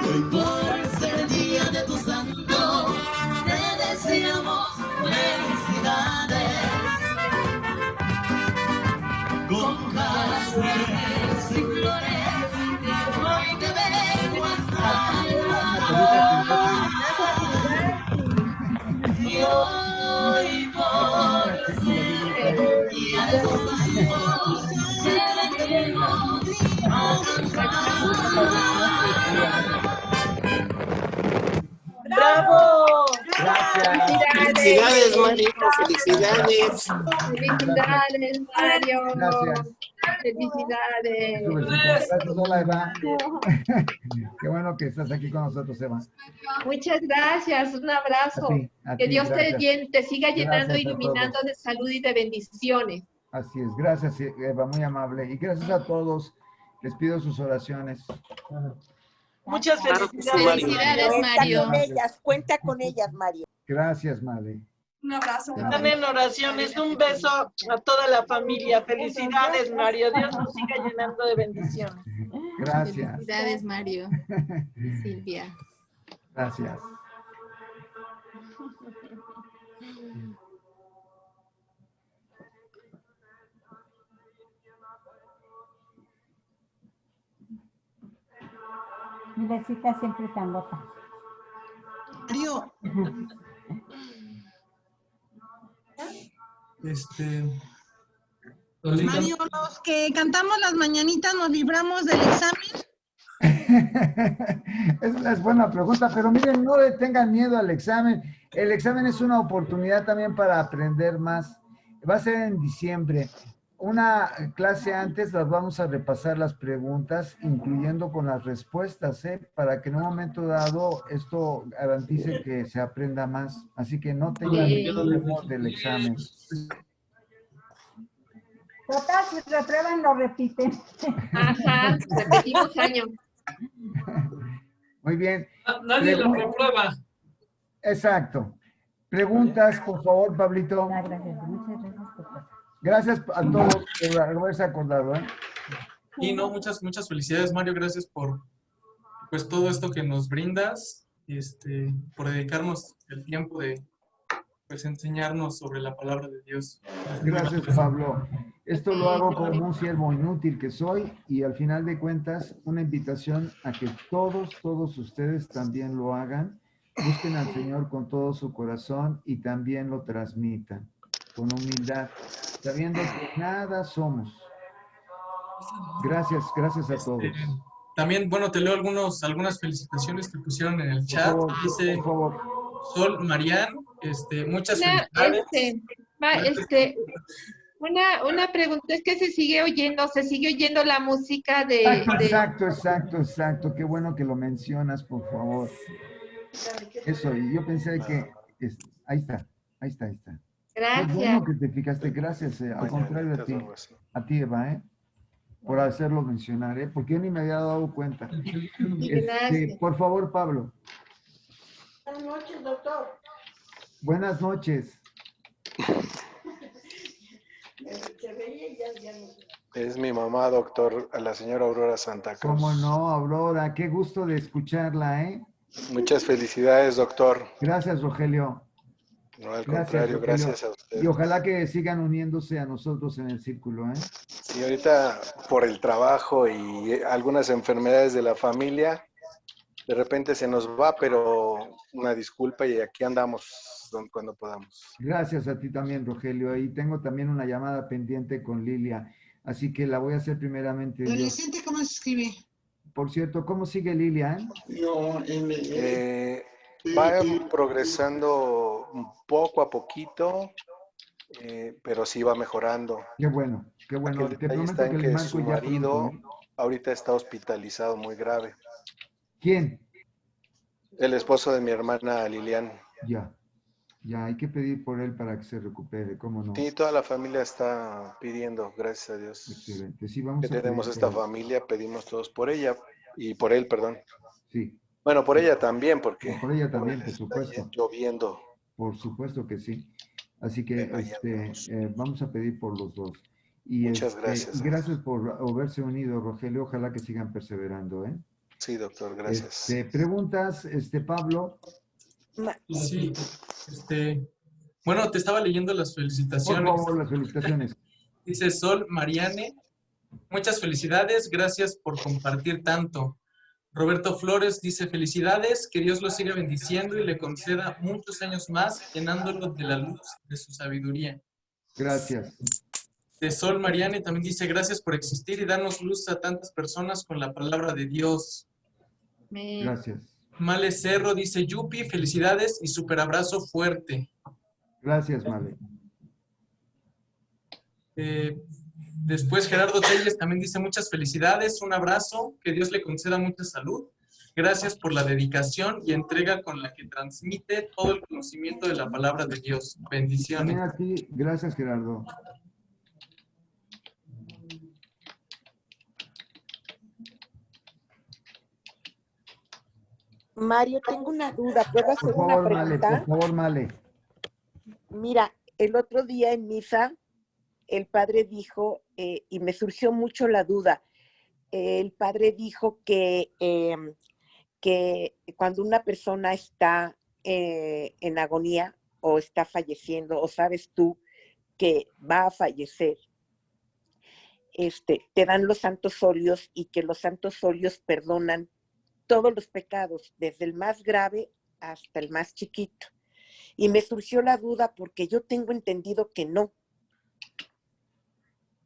Hoy por ser día de tu santo, te deseamos felicidades. Con jazmines y flores, hoy te vengo a saludar. Y hoy por ser día de tu santo, te venimos a cantar. ¡Bravo! Gracias. Felicidades, Mario. Felicidades. Felicidades, Mario. Gracias. Felicidades. Gracias, hola, Eva. Qué bueno que estás aquí con nosotros, Eva. Muchas gracias. Un abrazo. A Que ti, Dios gracias. te siga llenando Gracias e a iluminando todos. de salud y de bendiciones. Así es, gracias, Eva, muy amable. Y gracias a todos. Les pido sus oraciones. Muchas Claro que sí, felicidades. Mario. Cuenta con ellas, cuenta con ellas, Mario. Gracias, Male. Un abrazo. Están en oraciones. Un beso a toda la familia. Felicidades, Mario. Dios nos siga llenando de bendiciones. Gracias. Felicidades, Mario. Silvia. Gracias. Mi besita siempre tan loca. Mario. Mario, los que cantamos las mañanitas nos libramos del examen. Es buena pregunta, pero miren, no le tengan miedo al examen. El examen es una oportunidad también para aprender más. Va a ser en diciembre. Una clase antes las vamos a repasar las preguntas, incluyendo con las respuestas, para que en un momento dado esto garantice que se aprenda más. Así que no tengan miedo del examen. Total, si reprueban, lo repiten. Ajá, repetimos año. Muy bien. Nadie lo reprueba. Exacto. Preguntas, por favor, Pablito. Gracias, muchas gracias por pasar. Gracias a todos por haberse acordado. Y no, muchas felicidades, Mario. Gracias por pues todo esto que nos brindas, por dedicarnos el tiempo de pues enseñarnos sobre la palabra de Dios. Gracias, Pablo. Esto lo hago como un siervo inútil que soy y al final de cuentas una invitación a que todos ustedes también lo hagan. Busquen al Señor con todo su corazón y también lo transmitan con humildad, sabiendo que nada somos. Gracias a todos. También, bueno, te leo algunas felicitaciones que pusieron en el chat. Dice por favor. Sol Marián, muchas felicidades. Una pregunta, es que se sigue oyendo la música de... Exacto. Qué bueno que lo mencionas, por favor. Eso, y yo pensé que... ahí está. Gracias. Qué bueno que te fijaste, gracias. Al contrario a ti, Eva, por hacerlo mencionar, porque yo ni me había dado cuenta. Por favor, Pablo. Buenas noches, doctor. Buenas noches. Es mi mamá, doctor, a la señora Aurora Santa Cruz. ¿Cómo no, Aurora? Qué gusto de escucharla, Muchas felicidades, doctor. Gracias, Rogelio. No, al contrario, Rogelio. gracias a usted. Y ojalá que sigan uniéndose a nosotros en el círculo, Sí, ahorita por el trabajo y algunas enfermedades de la familia, De repente se nos va, pero una disculpa y aquí andamos cuando podamos. Gracias a ti también, Rogelio. Y tengo también una llamada pendiente con Lilia, así que la voy a hacer primeramente yo. Adolescente, ¿cómo se escribe? Por cierto, ¿cómo sigue Lilia? No, Va progresando poco a poquito, pero sí va mejorando. Qué bueno, qué bueno. Aquí el Te detalle prometo está que en le que marco su ya pronto, marido ahorita está hospitalizado muy grave. ¿Quién? El esposo de mi hermana Lilian. Ya, hay que pedir por él para que se recupere, ¿cómo no? Sí, toda la familia está pidiendo, gracias a Dios. Excelente. Sí, vamos Que a tenemos pedir esta por él. familia, pedimos todos por ella y por él, perdón. Sí. Bueno, por ella también, porque Por ella también, por está supuesto. lloviendo. Por supuesto que sí. Así que Bueno, ahí andamos. vamos a pedir por los dos. Y, Muchas gracias. y gracias por haberse unido, Rogelio. Ojalá que sigan perseverando, ¿eh? Sí, doctor, gracias. Preguntas, Pablo. Sí, bueno, te estaba leyendo las felicitaciones. Por favor, las felicitaciones. Dice Sol Mariane, muchas felicidades, gracias por compartir tanto. Roberto Flores dice, felicidades, que Dios lo siga bendiciendo y le conceda muchos años más, llenándolo de la luz de su sabiduría. Gracias. De Sol Mariane también dice, gracias por existir y darnos luz a tantas personas con la palabra de Dios. Gracias. Male Cerro dice, Yupi, felicidades y super abrazo fuerte. Gracias, Male. Después Gerardo Telles también dice, muchas felicidades, un abrazo, que Dios le conceda mucha salud. Gracias por la dedicación y entrega con la que transmite todo el conocimiento de la palabra de Dios. Bendiciones. También a ti, gracias, Gerardo. Mario, tengo una duda. ¿Puedo hacer Por una favor, Male, pregunta? por favor, Male. Mira, el otro día en misa, el padre dijo, y me surgió mucho la duda, el padre dijo que cuando una persona está en agonía o está falleciendo, o sabes tú que va a fallecer, te dan los santos óleos y que los santos óleos perdonan todos los pecados, desde el más grave hasta el más chiquito. Y me surgió la duda porque yo tengo entendido que no.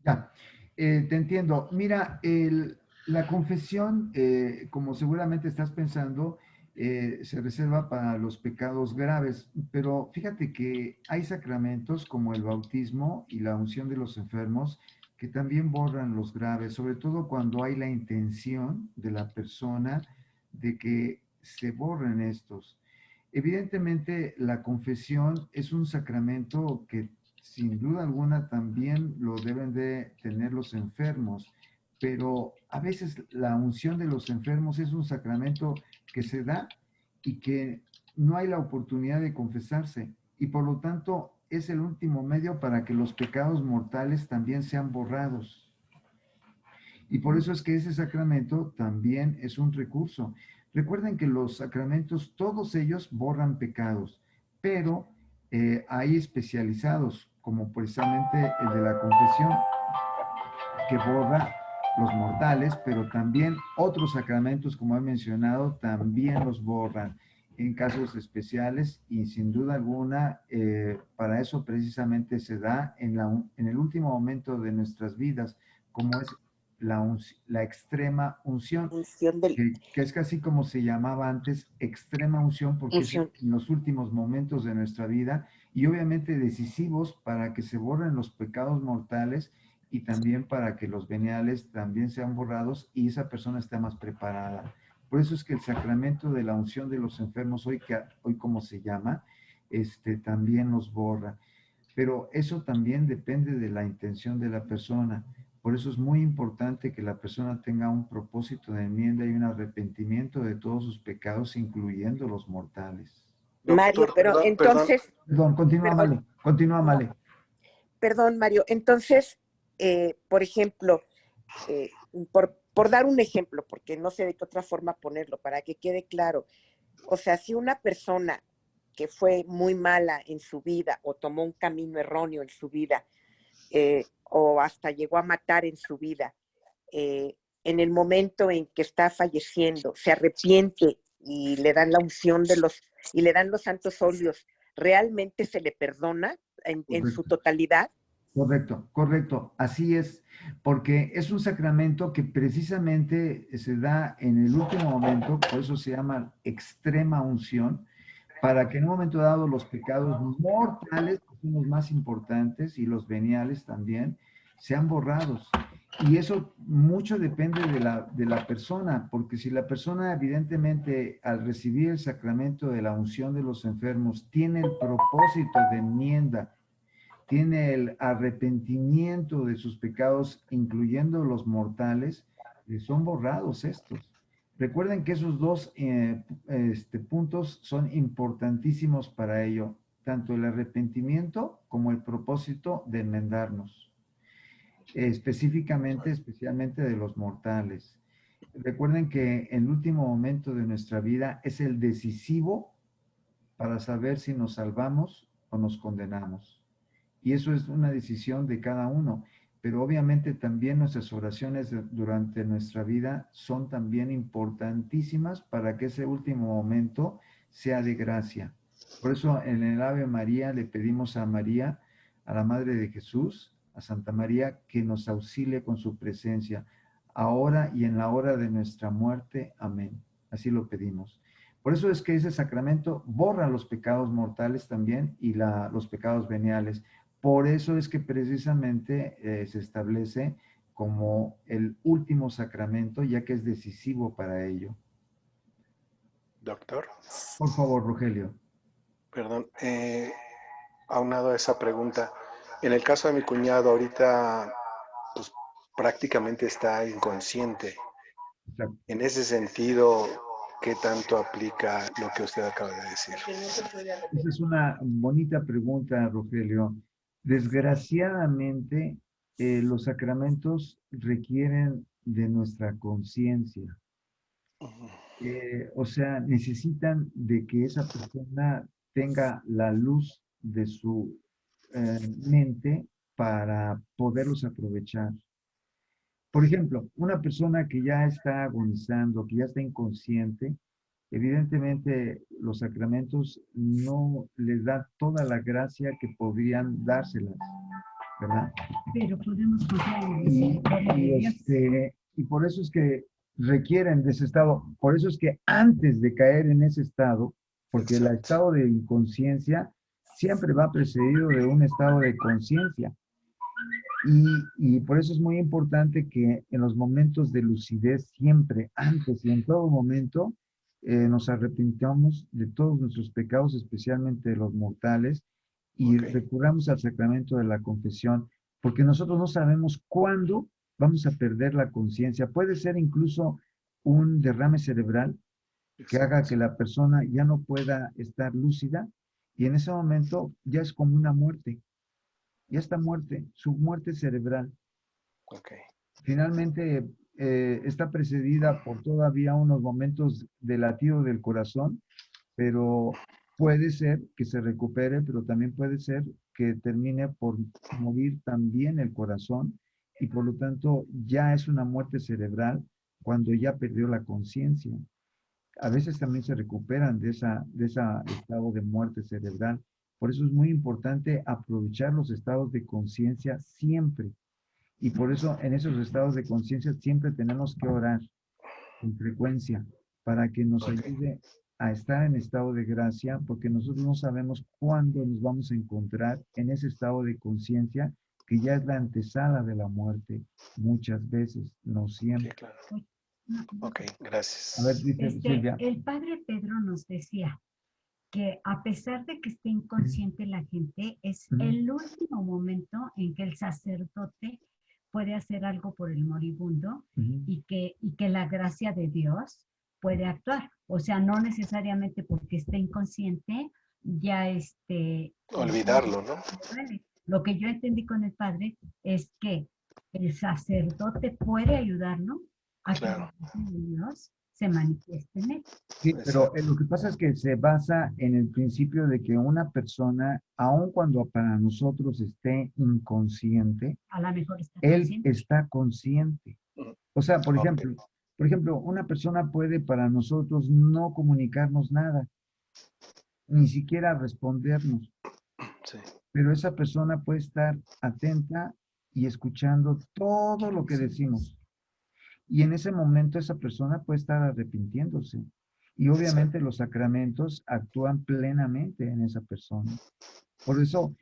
Ya, te entiendo. Mira, la confesión, como seguramente estás pensando, se reserva para los pecados graves, pero fíjate que hay sacramentos como el bautismo y la unción de los enfermos que también borran los graves, sobre todo cuando hay la intención de la persona de que se borren estos. Evidentemente, la confesión es un sacramento que sin duda alguna también lo deben de tener los enfermos, pero a veces la unción de los enfermos es un sacramento que se da y que no hay la oportunidad de confesarse, y por lo tanto es el último medio para que los pecados mortales también sean borrados. Y por eso es que ese sacramento también es un recurso. Recuerden que los sacramentos, todos ellos borran pecados, pero hay especializados, como precisamente el de la confesión, que borra los mortales, pero también otros sacramentos, como he mencionado, también los borran en casos especiales, y sin duda alguna, para eso precisamente se da en el último momento de nuestras vidas, como es la extrema unción, que es casi como se llamaba antes, extrema unción, porque es en los últimos momentos de nuestra vida, y obviamente decisivos para que se borren los pecados mortales y también para que los veniales también sean borrados y esa persona esté más preparada. Por eso es que el sacramento de la unción de los enfermos, hoy como se llama, también los borra. Pero eso también depende de la intención de la persona. Por eso es muy importante que la persona tenga un propósito de enmienda y un arrepentimiento de todos sus pecados, incluyendo los mortales. Mario, pero entonces... Perdón, continúa, Male. Perdón, Mario. Entonces, por ejemplo, por dar un ejemplo, porque no sé de qué otra forma ponerlo, para que quede claro. O sea, si una persona que fue muy mala en su vida o tomó un camino erróneo en su vida, o hasta llegó a matar en su vida, en el momento en que está falleciendo, se arrepiente y le dan la unción y le dan los santos óleos, ¿realmente se le perdona en su totalidad? Correcto, correcto, así es, porque es un sacramento que precisamente se da en el último momento, por eso se llama extrema unción, para que en un momento dado los pecados mortales, que son los más importantes, y los veniales también, sean borrados. Y eso mucho depende de la persona, porque si la persona evidentemente al recibir el sacramento de la unción de los enfermos tiene el propósito de enmienda, tiene el arrepentimiento de sus pecados, incluyendo los mortales, son borrados estos. Recuerden que esos dos puntos son importantísimos para ello, tanto el arrepentimiento como el propósito de enmendarnos, especialmente de los mortales. Recuerden que el último momento de nuestra vida es el decisivo para saber si nos salvamos o nos condenamos. Y eso es una decisión de cada uno. Pero obviamente también nuestras oraciones durante nuestra vida son también importantísimas para que ese último momento sea de gracia. Por eso en el Ave María le pedimos a María, a la Madre de Jesús, a Santa María, que nos auxilie con su presencia, ahora y en la hora de nuestra muerte. Amén. Así lo pedimos. Por eso es que ese sacramento borra los pecados mortales también y los pecados veniales. Por eso es que precisamente se establece como el último sacramento, ya que es decisivo para ello. Doctor. Por favor, Rogelio. Perdón, aunado a esa pregunta, en el caso de mi cuñado ahorita, pues prácticamente está inconsciente. Exacto. En ese sentido, ¿qué tanto aplica lo que usted acaba de decir? Esa es una bonita pregunta, Rogelio. Desgraciadamente, los sacramentos requieren de nuestra conciencia. O sea, necesitan de que esa persona tenga la luz de su mente para poderlos aprovechar. Por ejemplo, una persona que ya está agonizando, que ya está inconsciente, evidentemente los sacramentos no les da toda la gracia que podrían dárselas, ¿verdad? Pero podemos confiar en la misericordia de Dios. Y por eso es que requieren de ese estado, por eso es que antes de caer en ese estado, porque el estado de inconsciencia siempre va precedido de un estado de conciencia. Y por eso es muy importante que en los momentos de lucidez, siempre, antes y en todo momento, nos arrepintamos de todos nuestros pecados, especialmente de los mortales, y recurramos al sacramento de la confesión, porque nosotros no sabemos cuándo vamos a perder la conciencia. Puede ser incluso un derrame cerebral que haga que la persona ya no pueda estar lúcida, y en ese momento ya es como una muerte. Ya está muerte, su muerte cerebral. Finalmente está precedida por todavía unos momentos de latido del corazón, pero puede ser que se recupere, pero también puede ser que termine por morir también el corazón, y por lo tanto ya es una muerte cerebral cuando ya perdió la conciencia. A veces también se recuperan de ese estado de muerte cerebral. Por eso es muy importante aprovechar los estados de conciencia siempre. Y por eso en esos estados de conciencia siempre tenemos que orar con frecuencia para que nos ayude a estar en estado de gracia, porque nosotros no sabemos cuándo nos vamos a encontrar en ese estado de conciencia que ya es la antesala de la muerte, muchas veces, no siempre. Sí, claro. Ok, gracias. A ver, dice Silvia. El padre Pedro nos decía que a pesar de que esté inconsciente la gente, es el último momento en que el sacerdote puede hacer algo por el moribundo y que la gracia de Dios puede actuar. O sea, no necesariamente porque esté inconsciente, ya olvidarlo, ¿no? Lo que yo entendí con el padre es que el sacerdote puede ayudarlo a que la gracia de Dios se manifieste en él. Sí, pero lo que pasa es que se basa en el principio de que una persona, aun cuando para nosotros esté inconsciente, A lo mejor está él consciente. está consciente. O sea, por ejemplo, Por ejemplo, una persona puede para nosotros no comunicarnos nada, ni siquiera respondernos, Sí, pero esa persona puede estar atenta y escuchando todo lo que decimos. Y en ese momento esa persona puede estar arrepintiéndose. Y obviamente los sacramentos actúan plenamente en esa persona. Por eso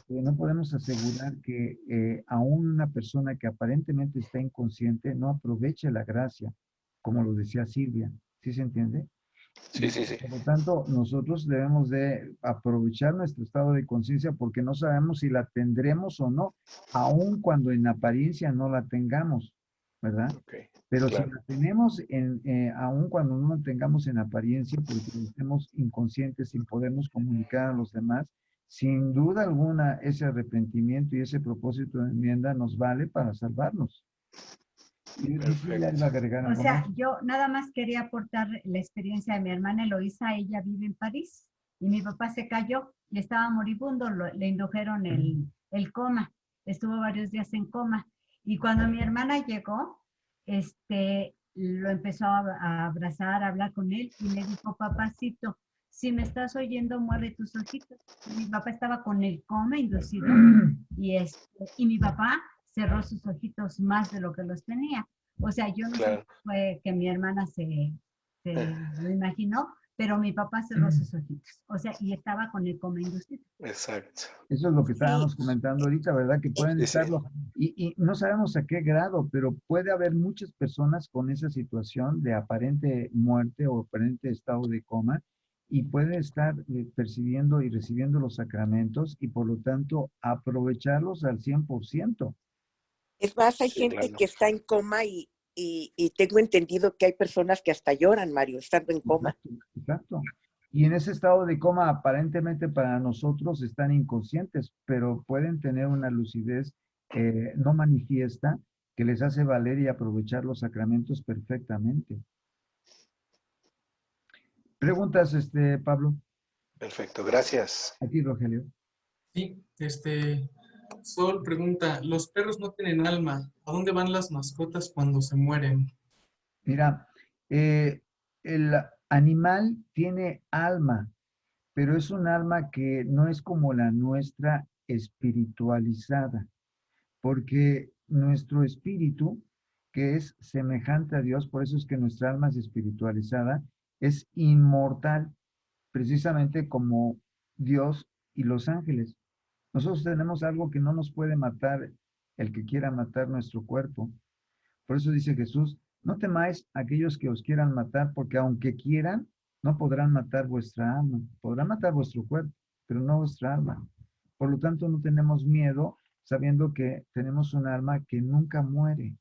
no podemos asegurar que aún una persona que aparentemente está inconsciente no aproveche la gracia, como lo decía Silvia. ¿Sí se entiende? sí, sí, sí. Por lo tanto, nosotros debemos de aprovechar nuestro estado de conciencia porque no sabemos si la tendremos o no, aun cuando en apariencia no la tengamos, ¿verdad? Ok, Pero si claro. la tenemos, aun cuando no la tengamos en apariencia, porque estemos inconscientes sin podernos comunicar a los demás, sin duda alguna ese arrepentimiento y ese propósito de enmienda nos vale para salvarnos. Y Silvia iba a agregar O algo sea, más. yo nada más quería aportar la experiencia de mi hermana Eloísa. Ella vive en París y mi papá se cayó y estaba moribundo, le indujeron el coma, estuvo varios días en coma. Y cuando mi hermana llegó, lo empezó a abrazar, a hablar con él y le dijo, papacito, si me estás oyendo, mueve tus ojitos. Mi papá estaba con el coma inducido y mi papá cerró sus ojitos más de lo que los tenía. O sea, yo no sé Claro. si fue que mi hermana se lo imaginó, pero mi papá cerró sus ojitos. O sea, y estaba con el coma inducido. Exacto. Eso es lo que estábamos comentando ahorita, ¿verdad? Que pueden Sí, sí. estarlo. Y no sabemos a qué grado, pero puede haber muchas personas con esa situación de aparente muerte o aparente estado de coma y puede estar percibiendo y recibiendo los sacramentos y por lo tanto aprovecharlos al 100%. Es más, hay Sí, gente claro. que está en coma y tengo entendido que hay personas que hasta lloran, Mario, estando en coma. Exacto. Y en ese estado de coma aparentemente para nosotros están inconscientes, pero pueden tener una lucidez no manifiesta que les hace valer y aprovechar los sacramentos perfectamente. Preguntas, Pablo. Perfecto, gracias. Aquí, Rogelio. Sí, Sol pregunta, los perros no tienen alma, ¿a dónde van las mascotas cuando se mueren? Mira, el animal tiene alma, pero es un alma que no es como la nuestra espiritualizada, porque nuestro espíritu, que es semejante a Dios, por eso es que nuestra alma es espiritualizada, es inmortal, precisamente como Dios y los ángeles. Nosotros tenemos algo que no nos puede matar el que quiera matar nuestro cuerpo. Por eso dice Jesús, no temáis a aquellos que os quieran matar, porque aunque quieran, no podrán matar vuestra alma. Podrán matar vuestro cuerpo, pero no vuestra alma. Por lo tanto, no tenemos miedo sabiendo que tenemos un alma que nunca muere.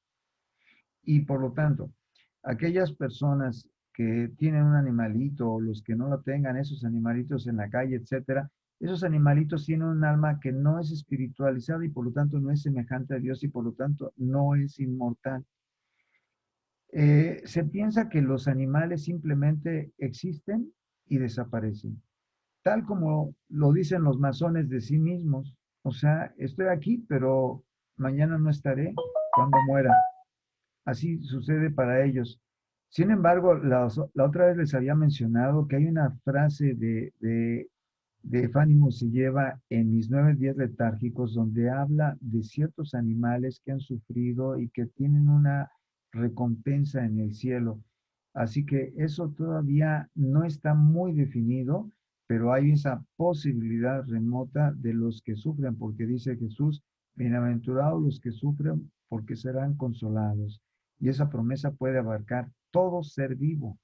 Y por lo tanto, aquellas personas que tienen un animalito o los que no lo tengan, esos animalitos en la calle, etcétera, esos animalitos tienen un alma que no es espiritualizada y por lo tanto no es semejante a Dios y por lo tanto no es inmortal. Se piensa que los animales simplemente existen y desaparecen, tal como lo dicen los masones de sí mismos. O sea, estoy aquí, pero mañana no estaré cuando muera. Así sucede para ellos. Sin embargo, la otra vez les había mencionado que hay una frase de Fanny Mosilleva en Mis 9 días letárgicos, donde habla de ciertos animales que han sufrido y que tienen una recompensa en el cielo. Así que eso todavía no está muy definido, pero hay esa posibilidad remota de los que sufren, porque dice Jesús, bienaventurados los que sufren, porque serán consolados. Y esa promesa puede abarcar todo ser vivo,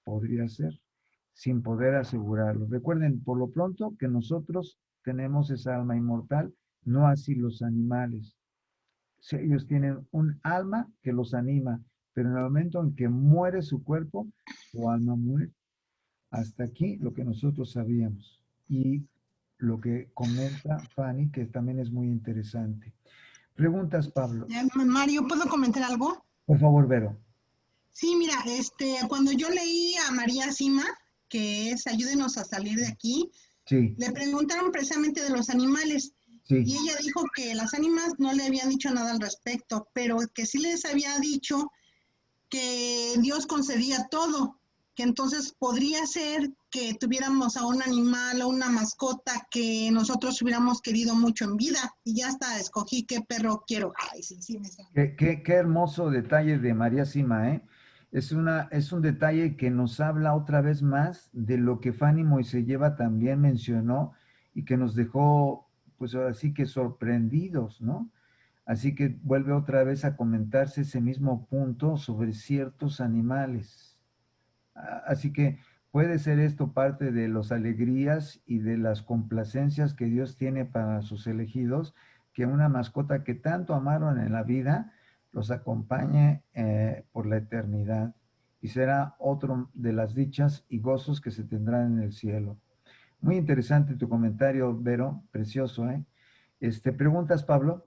podría ser, sin poder asegurarlo. Recuerden, por lo pronto, que nosotros tenemos esa alma inmortal, no así los animales. Ellos tienen un alma que los anima, pero en el momento en que muere su cuerpo, su alma muere. Hasta aquí lo que nosotros sabíamos. Y lo que comenta Fanny, que también es muy interesante. Preguntas, Pablo. Mario, ¿puedo comentar algo? Por favor, Vero. Sí, mira, cuando yo leí a María Sima, que es Ayúdenos a salir de aquí, Sí, le preguntaron precisamente de los animales. sí. Y ella dijo que las ánimas no le habían dicho nada al respecto, pero que sí les había dicho que Dios concedía todo, que entonces podría ser que tuviéramos a un animal o una mascota que nosotros hubiéramos querido mucho en vida y ya hasta escogí qué perro quiero. Ay, sí, sí, me sale. Qué hermoso detalle de María Sima, ¿eh? Es un detalle que nos habla otra vez más de lo que Fanny Moiselleva también mencionó y que nos dejó, pues ahora sí que sorprendidos, ¿no? Así que vuelve otra vez a comentarse ese mismo punto sobre ciertos animales. Así que puede ser esto parte de las alegrías y de las complacencias que Dios tiene para sus elegidos, que una mascota que tanto amaron en la vida los acompañe por la eternidad y será otro de las dichas y gozos que se tendrán en el cielo. Muy interesante tu comentario, Vero, precioso, ¿eh? ¿Preguntas, Pablo?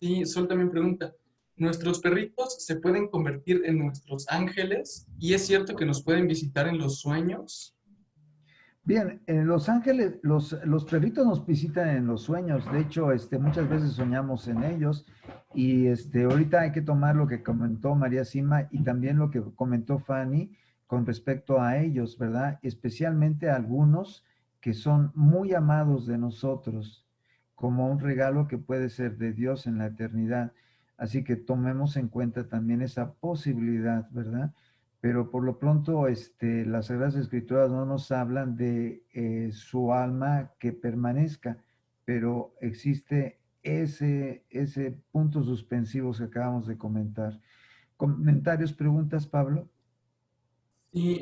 Sí, Sol también pregunta, ¿nuestros perritos se pueden convertir en nuestros ángeles? ¿Y es cierto que nos pueden visitar en los sueños? Bien, en Los Ángeles, los perritos nos visitan en los sueños. De hecho, muchas veces soñamos en ellos. Y ahorita hay que tomar lo que comentó María Sima y también lo que comentó Fanny con respecto a ellos, ¿verdad? Especialmente a algunos que son muy amados de nosotros, como un regalo que puede ser de Dios en la eternidad. Así que tomemos en cuenta también esa posibilidad, ¿verdad? Pero por lo pronto las Sagradas Escrituras no nos hablan de su alma que permanezca, pero existe ese punto suspensivo que acabamos de comentar. ¿Comentarios, preguntas, Pablo? Sí,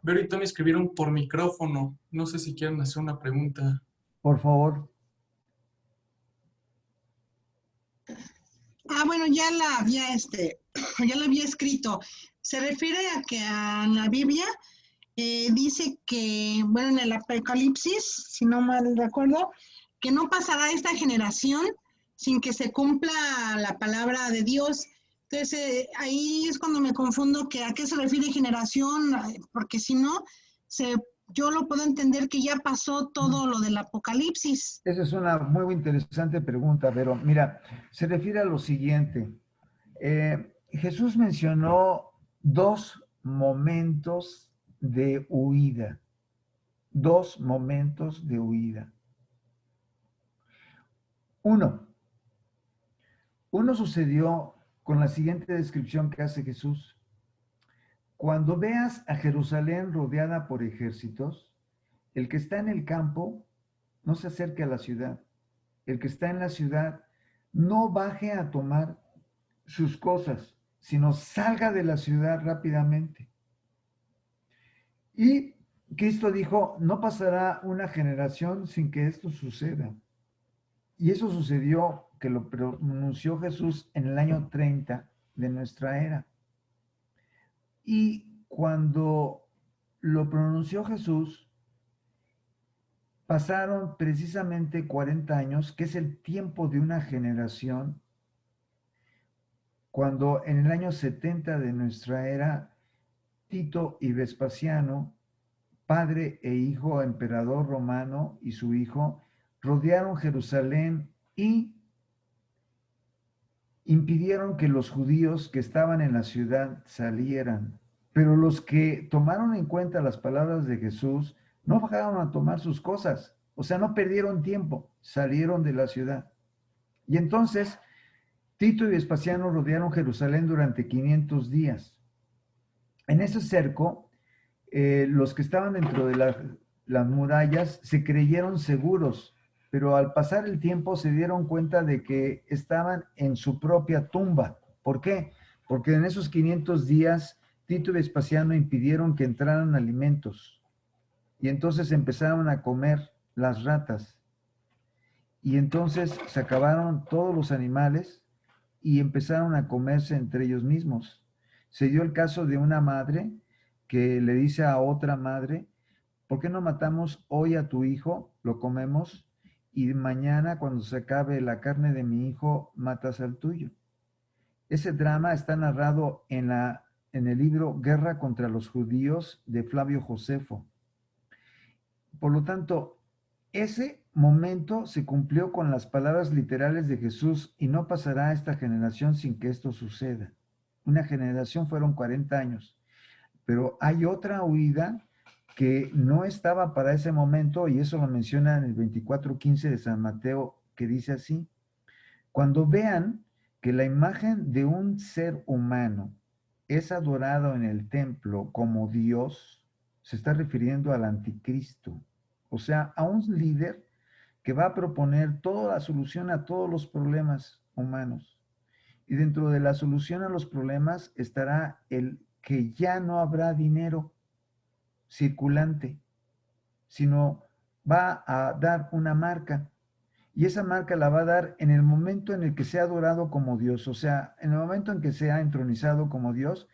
Vero y Tony escribieron por micrófono. No sé si quieren hacer una pregunta. Por favor. Bueno, ya la había escrito. Se refiere a que en la Biblia dice que, bueno, en el Apocalipsis, si no mal recuerdo, que no pasará esta generación sin que se cumpla la palabra de Dios. Entonces, ahí es cuando me confundo que a qué se refiere generación, porque si no, yo lo puedo entender que ya pasó todo lo del Apocalipsis. Esa es una muy interesante pregunta, pero mira, se refiere a lo siguiente. Jesús mencionó dos momentos de huida. Dos momentos de huida. Uno sucedió con la siguiente descripción que hace Jesús. Cuando veas a Jerusalén rodeada por ejércitos, el que está en el campo no se acerque a la ciudad. El que está en la ciudad no baje a tomar sus cosas, sino salga de la ciudad rápidamente. Y Cristo dijo, no pasará una generación sin que esto suceda. Y eso sucedió, que lo pronunció Jesús en el año 30 de nuestra era. Y cuando lo pronunció Jesús, pasaron precisamente 40 años, que es el tiempo de una generación, cuando en el año 70 de nuestra era, Tito y Vespasiano, padre e hijo, emperador romano y su hijo, rodearon Jerusalén y impidieron que los judíos que estaban en la ciudad salieran. Pero los que tomaron en cuenta las palabras de Jesús no bajaron a tomar sus cosas, o sea, no perdieron tiempo, salieron de la ciudad. Y entonces Tito y Vespasiano rodearon Jerusalén durante 500 días. En ese cerco, los que estaban dentro de las murallas se creyeron seguros, pero al pasar el tiempo se dieron cuenta de que estaban en su propia tumba. ¿Por qué? Porque en esos 500 días Tito y Vespasiano impidieron que entraran alimentos y entonces empezaron a comer las ratas y entonces se acabaron todos los animales y empezaron a comerse entre ellos mismos. Se dio el caso de una madre que le dice a otra madre, ¿por qué no matamos hoy a tu hijo, lo comemos, y mañana cuando se acabe la carne de mi hijo, matas al tuyo? Ese drama está narrado en el libro Guerra contra los Judíos de Flavio Josefo. Por lo tanto, ese momento se cumplió con las palabras literales de Jesús y no pasará esta generación sin que esto suceda. Una generación fueron 40 años. Pero hay otra huida que no estaba para ese momento, y eso lo menciona en el 24:15 de San Mateo, que dice así: cuando vean que la imagen de un ser humano es adorado en el templo como Dios, se está refiriendo al anticristo, o sea, a un líder que va a proponer toda la solución a todos los problemas humanos. Y dentro de la solución a los problemas estará el que ya no habrá dinero circulante, sino va a dar una marca. Y esa marca la va a dar en el momento en el que sea adorado como Dios. O sea, en el momento en que sea entronizado como Dios,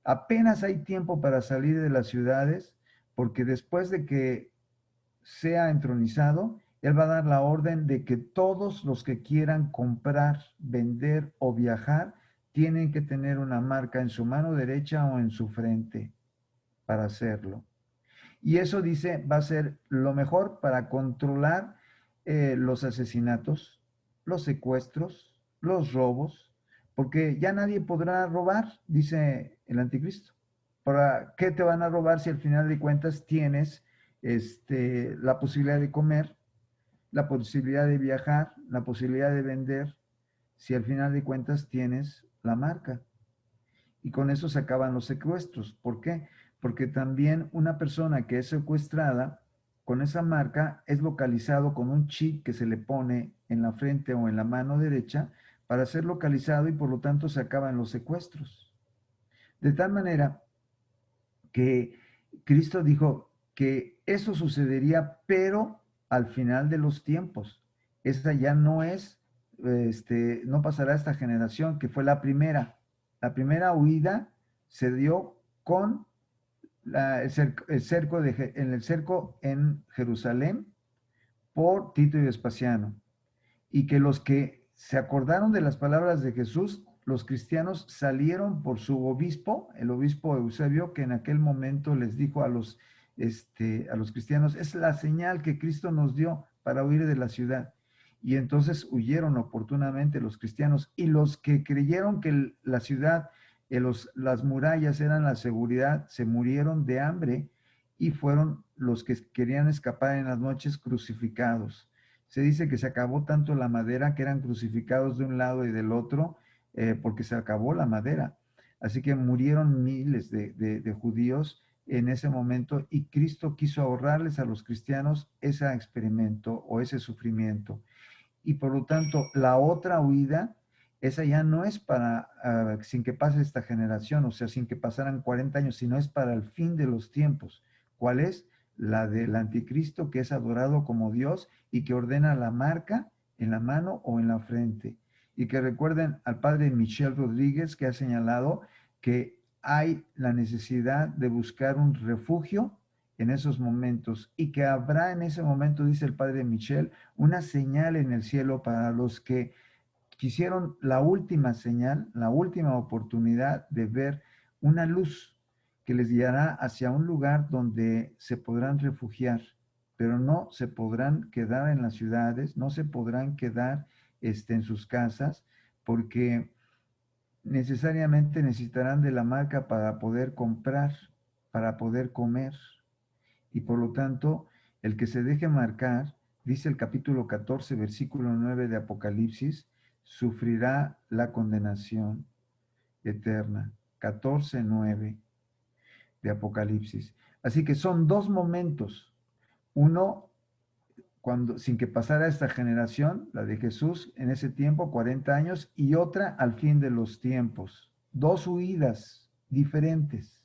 apenas hay tiempo para salir de las ciudades, porque después de que sea entronizado, Él va a dar la orden de que todos los que quieran comprar, vender o viajar, tienen que tener una marca en su mano derecha o en su frente para hacerlo. Y eso, dice, va a ser lo mejor para controlar los asesinatos, los secuestros, los robos, porque ya nadie podrá robar, dice el anticristo. ¿Para qué te van a robar si al final de cuentas tienes la posibilidad de comer, la posibilidad de viajar, la posibilidad de vender, si al final de cuentas tienes la marca? Y con eso se acaban los secuestros. ¿Por qué? Porque también una persona que es secuestrada con esa marca es localizado con un chip que se le pone en la frente o en la mano derecha para ser localizado, y por lo tanto se acaban los secuestros. De tal manera que Cristo dijo que eso sucedería, pero al final de los tiempos. Esa ya no es, no pasará a esta generación, que fue la primera. La primera huida se dio con el cerco en Jerusalén por Tito y Vespasiano. Y que los que se acordaron de las palabras de Jesús, los cristianos, salieron por su obispo, el obispo Eusebio, que en aquel momento les dijo a los cristianos: es la señal que Cristo nos dio para huir de la ciudad. Y entonces huyeron oportunamente los cristianos, y los que creyeron que la ciudad, las murallas eran la seguridad, se murieron de hambre, y fueron los que querían escapar en las noches crucificados. Se dice que se acabó tanto la madera que eran crucificados de un lado y del otro, porque se acabó la madera. Así que murieron miles de judíos en ese momento, y Cristo quiso ahorrarles a los cristianos ese experimento o ese sufrimiento. Y por lo tanto, la otra huida, esa ya no es para, sin que pase esta generación, o sea, sin que pasaran 40 años, sino es para el fin de los tiempos. ¿Cuál es? La del anticristo, que es adorado como Dios y que ordena la marca en la mano o en la frente. Y que recuerden al padre Michel Rodríguez, que ha señalado que hay la necesidad de buscar un refugio en esos momentos, y que habrá en ese momento, dice el padre Michel, una señal en el cielo para los que quisieron la última señal, la última oportunidad de ver una luz que les guiará hacia un lugar donde se podrán refugiar, pero no se podrán quedar en las ciudades, no se podrán quedar en sus casas, porque necesariamente necesitarán de la marca para poder comprar, para poder comer. Y por lo tanto, el que se deje marcar, dice el capítulo 14, versículo 9 de Apocalipsis, sufrirá la condenación eterna. 14:9 de Apocalipsis. Así que son dos momentos. Uno, cuando, sin que pasara esta generación, la de Jesús, en ese tiempo, 40 años, y otra al fin de los tiempos. Dos huidas diferentes.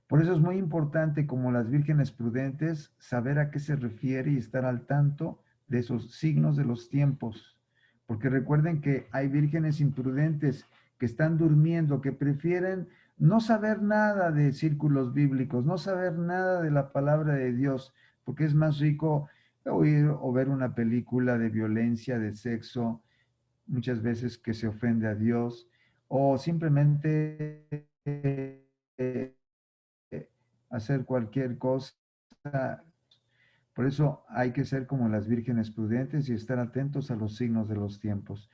Por eso es muy importante, como las vírgenes prudentes, saber a qué se refiere y estar al tanto de esos signos de los tiempos. Porque recuerden que hay vírgenes imprudentes que están durmiendo, que prefieren no saber nada de círculos bíblicos, no saber nada de la palabra de Dios, porque es más rico oír o ver una película de violencia, de sexo, muchas veces que se ofende a Dios, o simplemente hacer cualquier cosa. Por eso hay que ser como las vírgenes prudentes y estar atentos a los signos de los tiempos.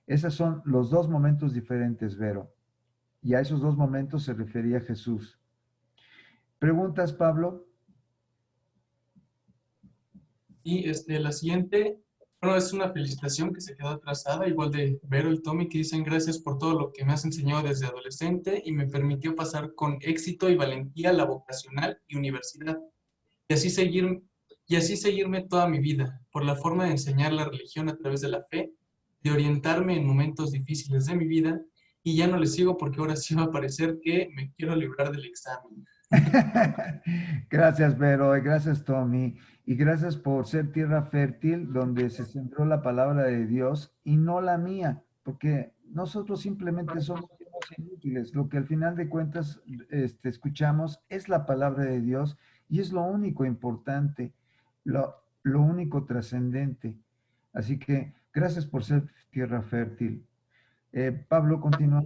Esos son los dos momentos diferentes, Vero. Y a esos dos momentos se refería Jesús. ¿Preguntas, Pablo? Y la siguiente, bueno, es una felicitación que se quedó atrasada, igual de Vero y Tommy, que dicen gracias por todo lo que me has enseñado desde adolescente y me permitió pasar con éxito y valentía la vocacional y universidad. Y así seguirme toda mi vida, por la forma de enseñar la religión a través de la fe, de orientarme en momentos difíciles de mi vida, y ya no le sigo porque ahora sí va a parecer que me quiero librar del examen. Gracias, Vero, y gracias, Tommy, y gracias por ser tierra fértil donde se sembró la palabra de Dios y no la mía, porque nosotros simplemente somos inútiles. Lo que al final de cuentas escuchamos es la palabra de Dios y es lo único importante, lo único trascendente. Así que gracias por ser tierra fértil. Pablo, continúa.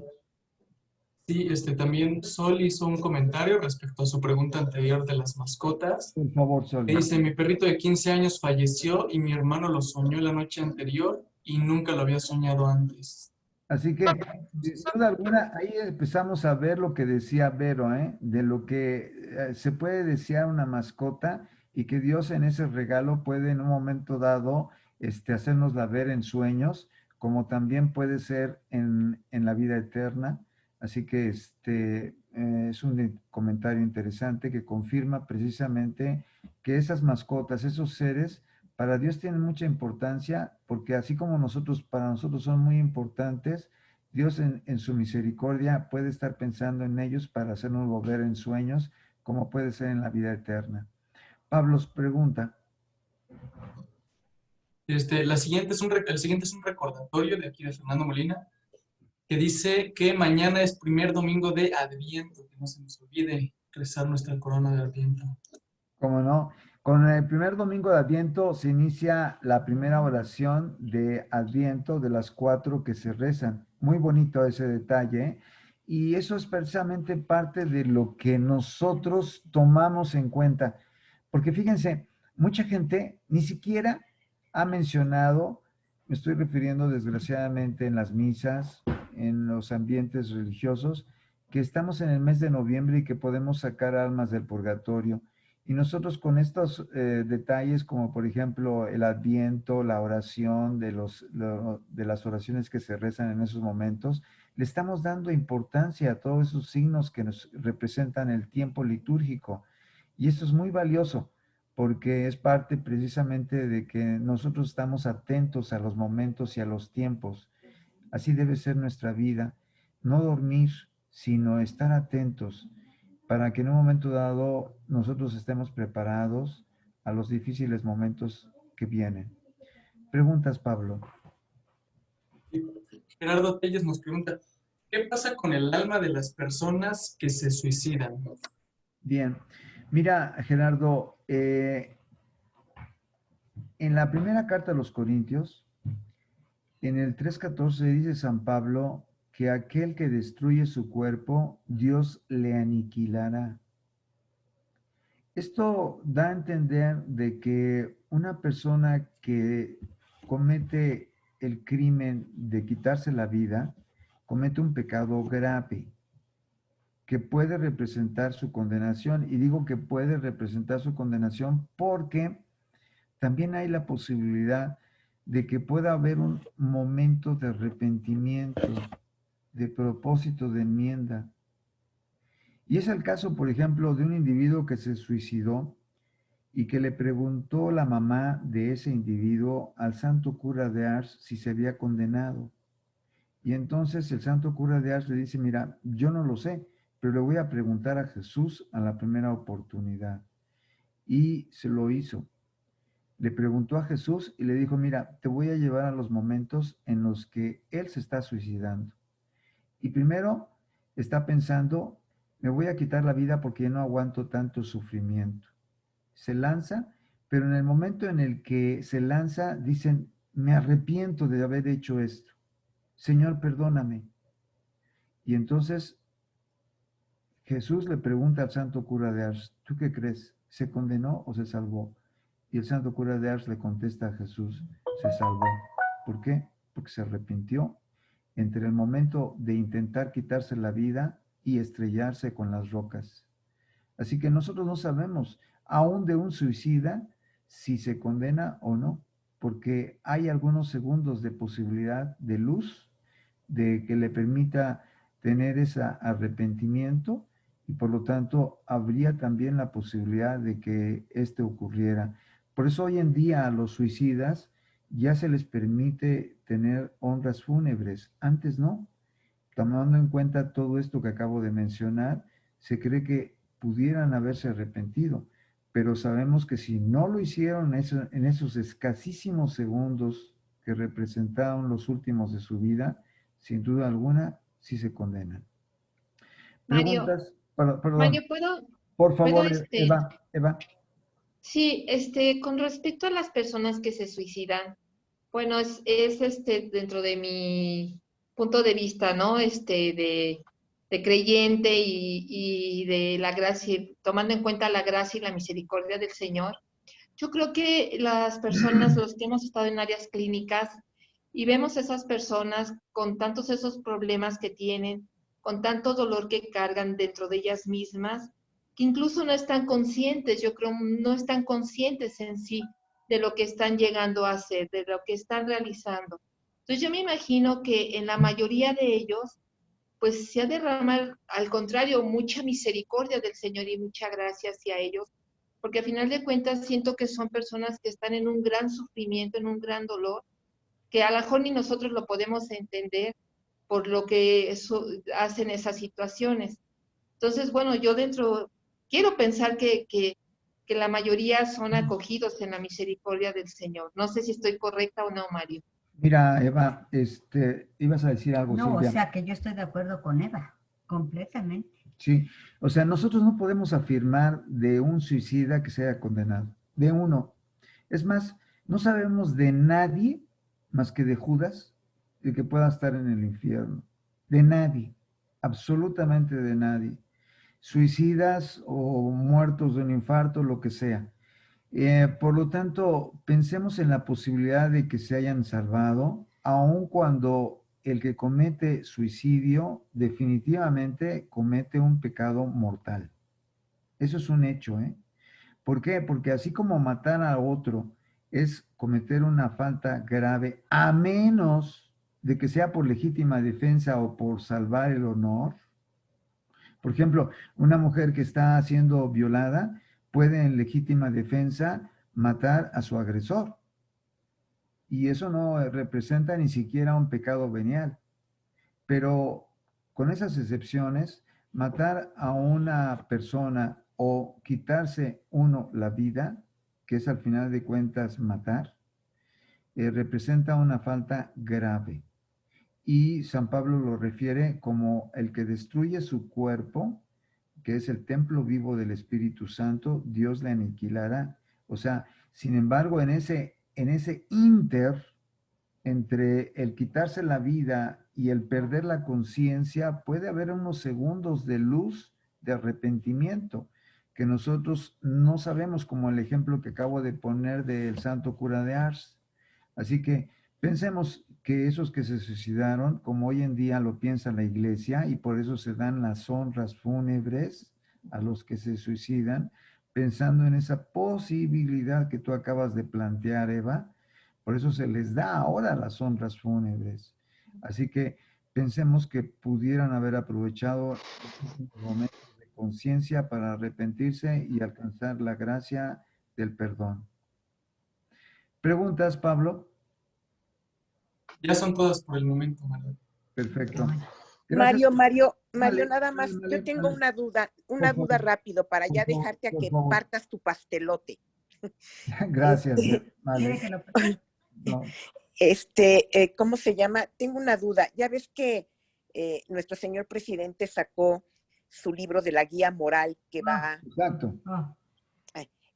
Sí, también Sol hizo un comentario respecto a su pregunta anterior de las mascotas. Por favor, Sol. Que dice, mi perrito de 15 años falleció y mi hermano lo soñó la noche anterior y nunca lo había soñado antes. Así que, sin duda alguna, ahí empezamos a ver lo que decía Vero, de lo que se puede desear una mascota y que Dios en ese regalo puede en un momento dado hacernosla ver en sueños, como también puede ser en la vida eterna. Así que es un comentario interesante que confirma precisamente que esas mascotas, esos seres, para Dios tienen mucha importancia porque así como para nosotros son muy importantes, Dios en su misericordia puede estar pensando en ellos para hacernos volver en sueños, como puede ser en la vida eterna. Pablo pregunta. El siguiente es un recordatorio de aquí de Fernando Molina, que dice que mañana es primer domingo de Adviento, que no se nos olvide rezar nuestra corona de Adviento. ¿Cómo no? Con el primer domingo de Adviento se inicia la primera oración de Adviento de las 4 que se rezan. Muy bonito ese detalle, ¿eh? Y eso es precisamente parte de lo que nosotros tomamos en cuenta. Porque fíjense, mucha gente ni siquiera ha mencionado, me estoy refiriendo desgraciadamente en las misas, en los ambientes religiosos, que estamos en el mes de noviembre y que podemos sacar almas del purgatorio. Y nosotros con estos detalles, como por ejemplo el Adviento, la oración de las oraciones que se rezan en esos momentos, le estamos dando importancia a todos esos signos que nos representan el tiempo litúrgico. Y esto es muy valioso porque es parte precisamente de que nosotros estamos atentos a los momentos y a los tiempos. Así debe ser nuestra vida, no dormir, sino estar atentos para que en un momento dado nosotros estemos preparados a los difíciles momentos que vienen. Preguntas, Pablo. Gerardo Telles nos pregunta, ¿qué pasa con el alma de las personas que se suicidan? Bien, mira, Gerardo, en la primera carta a los Corintios, en el 3:14 dice San Pablo que aquel que destruye su cuerpo, Dios le aniquilará. Esto da a entender de que una persona que comete el crimen de quitarse la vida, comete un pecado grave que puede representar su condenación. Y digo que puede representar su condenación porque también hay la posibilidad de que pueda haber un momento de arrepentimiento, de propósito de enmienda. Y es el caso, por ejemplo, de un individuo que se suicidó y que le preguntó la mamá de ese individuo al santo cura de Ars si se había condenado. Y entonces el santo cura de Ars le dice, mira, yo no lo sé, pero le voy a preguntar a Jesús a la primera oportunidad. Y se lo hizo. Le preguntó a Jesús y le dijo, mira, te voy a llevar a los momentos en los que él se está suicidando. Y primero está pensando, me voy a quitar la vida porque ya no aguanto tanto sufrimiento. Se lanza, pero en el momento en el que se lanza, dicen, me arrepiento de haber hecho esto. Señor, perdóname. Y entonces Jesús le pregunta al santo cura de Ars, ¿tú qué crees? ¿Se condenó o se salvó? Y el santo cura de Ars le contesta a Jesús, se salvó. ¿Por qué? Porque se arrepintió entre el momento de intentar quitarse la vida y estrellarse con las rocas. Así que nosotros no sabemos, aún de un suicida, si se condena o no, porque hay algunos segundos de posibilidad de luz, de que le permita tener ese arrepentimiento, y por lo tanto habría también la posibilidad de que esto ocurriera. Por eso hoy en día a los suicidas ya se les permite tener honras fúnebres. Antes no. Tomando en cuenta todo esto que acabo de mencionar, se cree que pudieran haberse arrepentido, pero sabemos que si no lo hicieron en esos escasísimos segundos que representaron los últimos de su vida, sin duda alguna, sí se condenan. Mario, Preguntas, perdón. Mario, Por favor, ¿puedo, Eva. Sí, con respecto a las personas que se suicidan, bueno, es dentro de mi punto de vista, ¿no? De creyente y de la gracia, tomando en cuenta la gracia y la misericordia del Señor. Yo creo que las personas, los que hemos estado en áreas clínicas y vemos a esas personas con tantos esos problemas que tienen, con tanto dolor que cargan dentro de ellas mismas, que incluso no están conscientes, yo creo, no están conscientes en sí de lo que están llegando a hacer, de lo que están realizando. Entonces yo me imagino que en la mayoría de ellos, pues se ha derramado, al contrario, mucha misericordia del Señor y mucha gracia hacia ellos, porque al final de cuentas siento que son personas que están en un gran sufrimiento, en un gran dolor, que a lo mejor ni nosotros lo podemos entender por lo que hacen esas situaciones. Entonces, bueno, yo quiero pensar que la mayoría son acogidos en la misericordia del Señor. No sé si estoy correcta o no, Mario. Mira, Eva, ibas a decir algo, No, Silvia. o sea que yo estoy de acuerdo con Eva, completamente. Sí, o sea, nosotros no podemos afirmar de un suicida que sea condenado, de uno. Es más, no sabemos de nadie más que de Judas el que pueda estar en el infierno. De nadie, absolutamente de nadie. Suicidas o muertos de un infarto, lo que sea. Por lo tanto, pensemos en la posibilidad de que se hayan salvado, aun cuando el que comete suicidio definitivamente comete un pecado mortal. Eso es un hecho, ¿eh? ¿Por qué? Porque así como matar a otro es cometer una falta grave, a menos de que sea por legítima defensa o por salvar el honor. Por ejemplo, una mujer que está siendo violada puede en legítima defensa matar a su agresor. Y eso no representa ni siquiera un pecado venial. Pero con esas excepciones, matar a una persona o quitarse uno la vida, que es al final de cuentas matar, representa una falta grave. Y San Pablo lo refiere como el que destruye su cuerpo, que es el templo vivo del Espíritu Santo, Dios le aniquilará. O sea, sin embargo, en ese inter entre el quitarse la vida y el perder la conciencia, puede haber unos segundos de luz, de arrepentimiento, que nosotros no sabemos, como el ejemplo que acabo de poner del santo cura de Ars. Así que pensemos que esos que se suicidaron, como hoy en día lo piensa la iglesia, y por eso se dan las honras fúnebres a los que se suicidan, pensando en esa posibilidad que tú acabas de plantear, Eva. Por eso se les da ahora las honras fúnebres. Así que pensemos que pudieran haber aprovechado estos momentos de conciencia para arrepentirse y alcanzar la gracia del perdón. ¿Preguntas, Pablo? Ya son todas por el momento, Mario. Perfecto. Gracias. Mario, Vale, nada más, vale, yo tengo vale. una duda favor. rápido para ya Por favor, dejarte a por que favor. partas tu pastelote. Gracias. Vale. ¿Quiere que lo No. ¿Cómo se llama? Tengo una duda. Ya ves que nuestro señor presidente sacó su libro de la guía moral que va Exacto.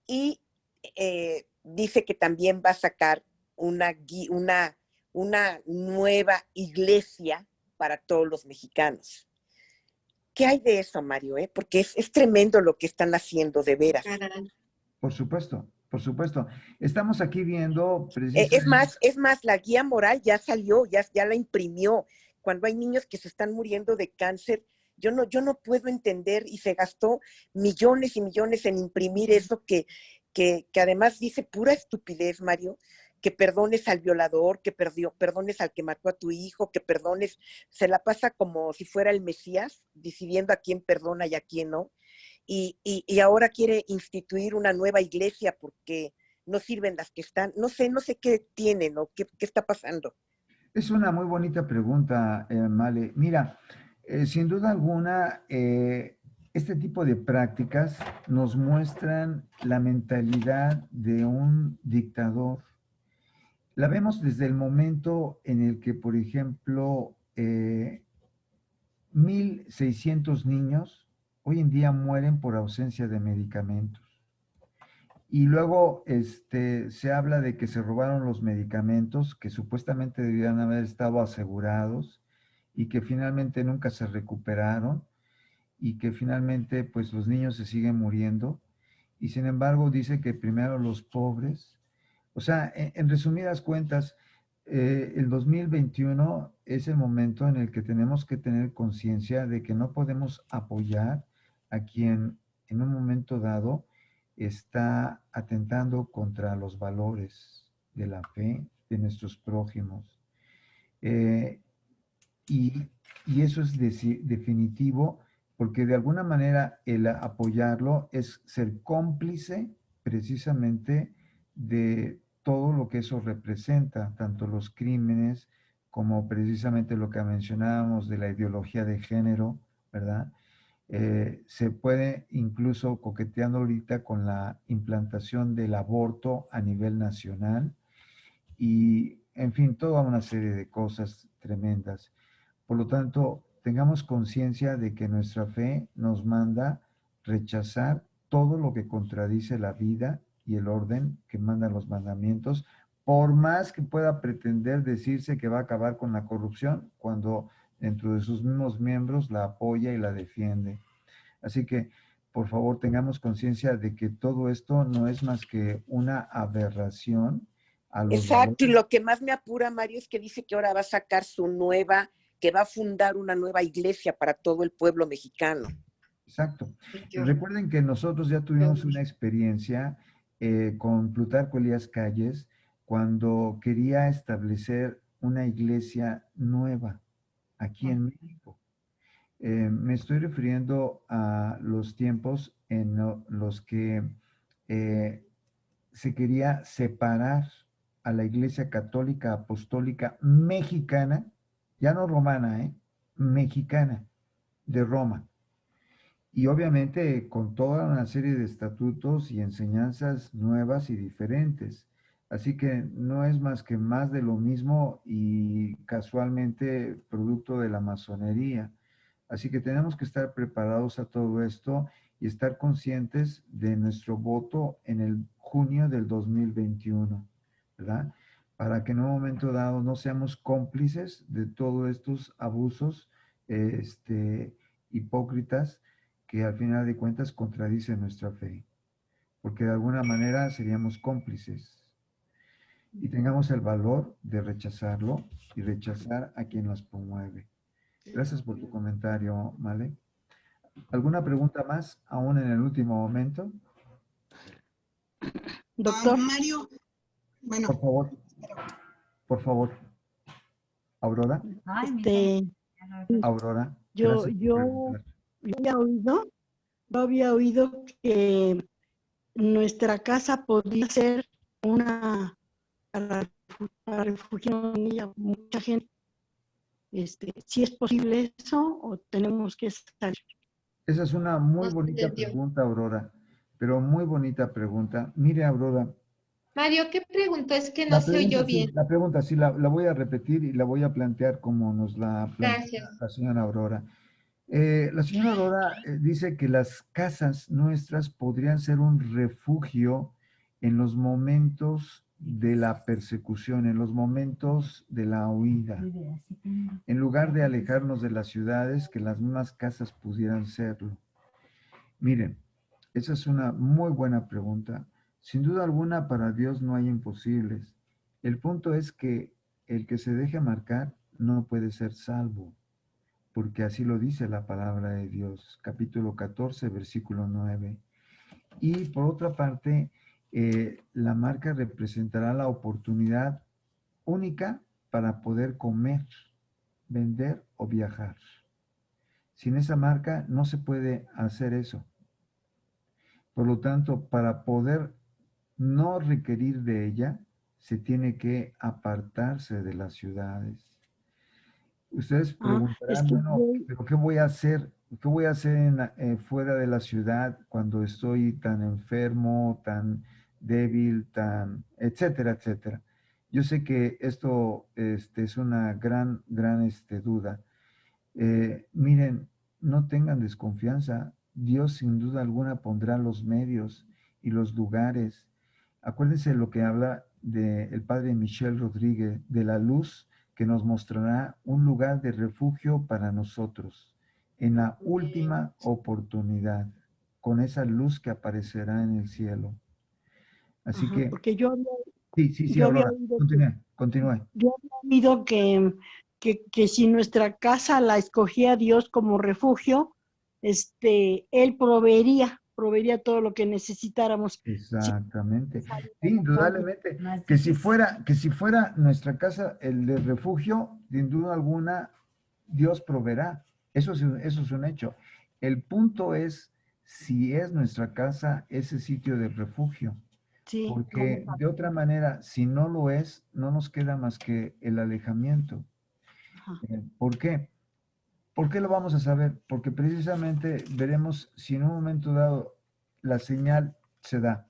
y dice que también va a sacar una nueva iglesia para todos los mexicanos. ¿Qué hay de eso, Mario? Porque es tremendo lo que están haciendo, de veras. Por supuesto, por supuesto. Estamos aquí viendo precisamente... Es más, la guía moral ya salió, ya la imprimió. cuando hay niños que se están muriendo de cáncer, yo no puedo entender, y se gastó millones y millones en imprimir eso que además dice pura estupidez, Mario, que perdones al violador, que perdones al que mató a tu hijo, que perdones, se la pasa como si fuera el Mesías, decidiendo a quién perdona y a quién no, y ahora quiere instituir una nueva iglesia porque no sirven las que están, no sé qué tienen o qué está pasando. Es una muy bonita pregunta, Male. Mira, sin duda alguna, este tipo de prácticas nos muestran la mentalidad de un dictador. La vemos desde el momento en el que, por ejemplo, 1.600 niños hoy en día mueren por ausencia de medicamentos. Y luego se habla de que se robaron los medicamentos que supuestamente debían haber estado asegurados y que finalmente nunca se recuperaron y que finalmente pues los niños se siguen muriendo. Y sin embargo dice que primero los pobres. O sea, en resumidas cuentas, el 2021 es el momento en el que tenemos que tener conciencia de que no podemos apoyar a quien en un momento dado está atentando contra los valores de la fe de nuestros prójimos. Y eso es definitivo, porque de alguna manera el apoyarlo es ser cómplice precisamente de todo lo que eso representa, tanto los crímenes como precisamente lo que mencionábamos de la ideología de género, ¿verdad? Se puede incluso coqueteando ahorita con la implantación del aborto a nivel nacional y, en fin, toda una serie de cosas tremendas. Por lo tanto, tengamos conciencia de que nuestra fe nos manda rechazar todo lo que contradice la vida y el orden que mandan los mandamientos, por más que pueda pretender decirse que va a acabar con la corrupción, cuando dentro de sus mismos miembros la apoya y la defiende. Así que, por favor, tengamos conciencia de que todo esto no es más que una aberración a los Exacto, y valores. lo que más me apura, Mario, es que dice que ahora va a sacar que va a fundar una nueva iglesia para todo el pueblo mexicano. Exacto. Recuerden que nosotros ya tuvimos una experiencia con Plutarco Elías Calles cuando quería establecer una iglesia nueva aquí en México. Me estoy refiriendo a los tiempos en los que se quería separar a la Iglesia Católica Apostólica Mexicana, ya no romana, mexicana, de Roma. Y obviamente con toda una serie de estatutos y enseñanzas nuevas y diferentes. Así que no es más que más de lo mismo y casualmente producto de la masonería. Así que tenemos que estar preparados a todo esto y estar conscientes de nuestro voto en el junio del 2021, ¿verdad? Para que en un momento dado no seamos cómplices de todos estos abusos hipócritas que al final de cuentas contradicen nuestra fe, porque de alguna manera seríamos cómplices. Y tengamos el valor de rechazarlo y rechazar a quien los promueve. Gracias por tu comentario, Male. ¿Alguna pregunta más, aún en el último momento? Doctor Mario, bueno. Por favor. Aurora. Aurora. Yo había oído que nuestra casa podía ser una para refugiar en ella mucha gente. ¿Si es posible eso o tenemos que salir? Esa es una muy bonita pregunta, Aurora, pero muy bonita pregunta. Mire, Aurora. Mario, ¿qué preguntó? Es que no se oyó bien. La pregunta sí, la voy a repetir y la voy a plantear como nos la plantea la señora Aurora. La señora Aurora dice que las casas nuestras podrían ser un refugio en los momentos de la persecución, en los momentos de la huida. En lugar de alejarnos de las ciudades, que las mismas casas pudieran serlo. Miren, esa es una muy buena pregunta. Sin duda alguna, para Dios no hay imposibles. El punto es que el que se deje marcar no puede ser salvo, porque así lo dice la palabra de Dios, capítulo 14, versículo 9. Y por otra parte, la marca representará la oportunidad única para poder comer, vender o viajar. Sin esa marca no se puede hacer eso. Por lo tanto, para poder no requerir de ella, se tiene que apartarse de las ciudades. Ustedes preguntarán, bueno, ¿pero qué voy a hacer? ¿Qué voy a hacer fuera de la ciudad cuando estoy tan enfermo, tan débil, tan, etcétera, etcétera? Yo sé que esto es una gran duda. Miren, no tengan desconfianza. Dios sin duda alguna pondrá los medios y los lugares. Acuérdense lo que habla el padre Michel Rodríguez, de la luz que nos mostrará un lugar de refugio para nosotros en la última oportunidad, con esa luz que aparecerá en el cielo. Así que... Porque yo Sí, Aurora, continúe. Yo había oído que si nuestra casa la escogía Dios como refugio, Él proveería todo lo que necesitáramos. Exactamente. Sí, indudablemente. Que si fuera nuestra casa el de refugio, sin duda alguna, Dios proveerá. Eso es un hecho. El punto es si es nuestra casa ese sitio de refugio. Sí, porque de otra manera, si no lo es, no nos queda más que el alejamiento. ¿Por qué? ¿Por qué lo vamos a saber? Porque precisamente veremos si en un momento dado la señal se da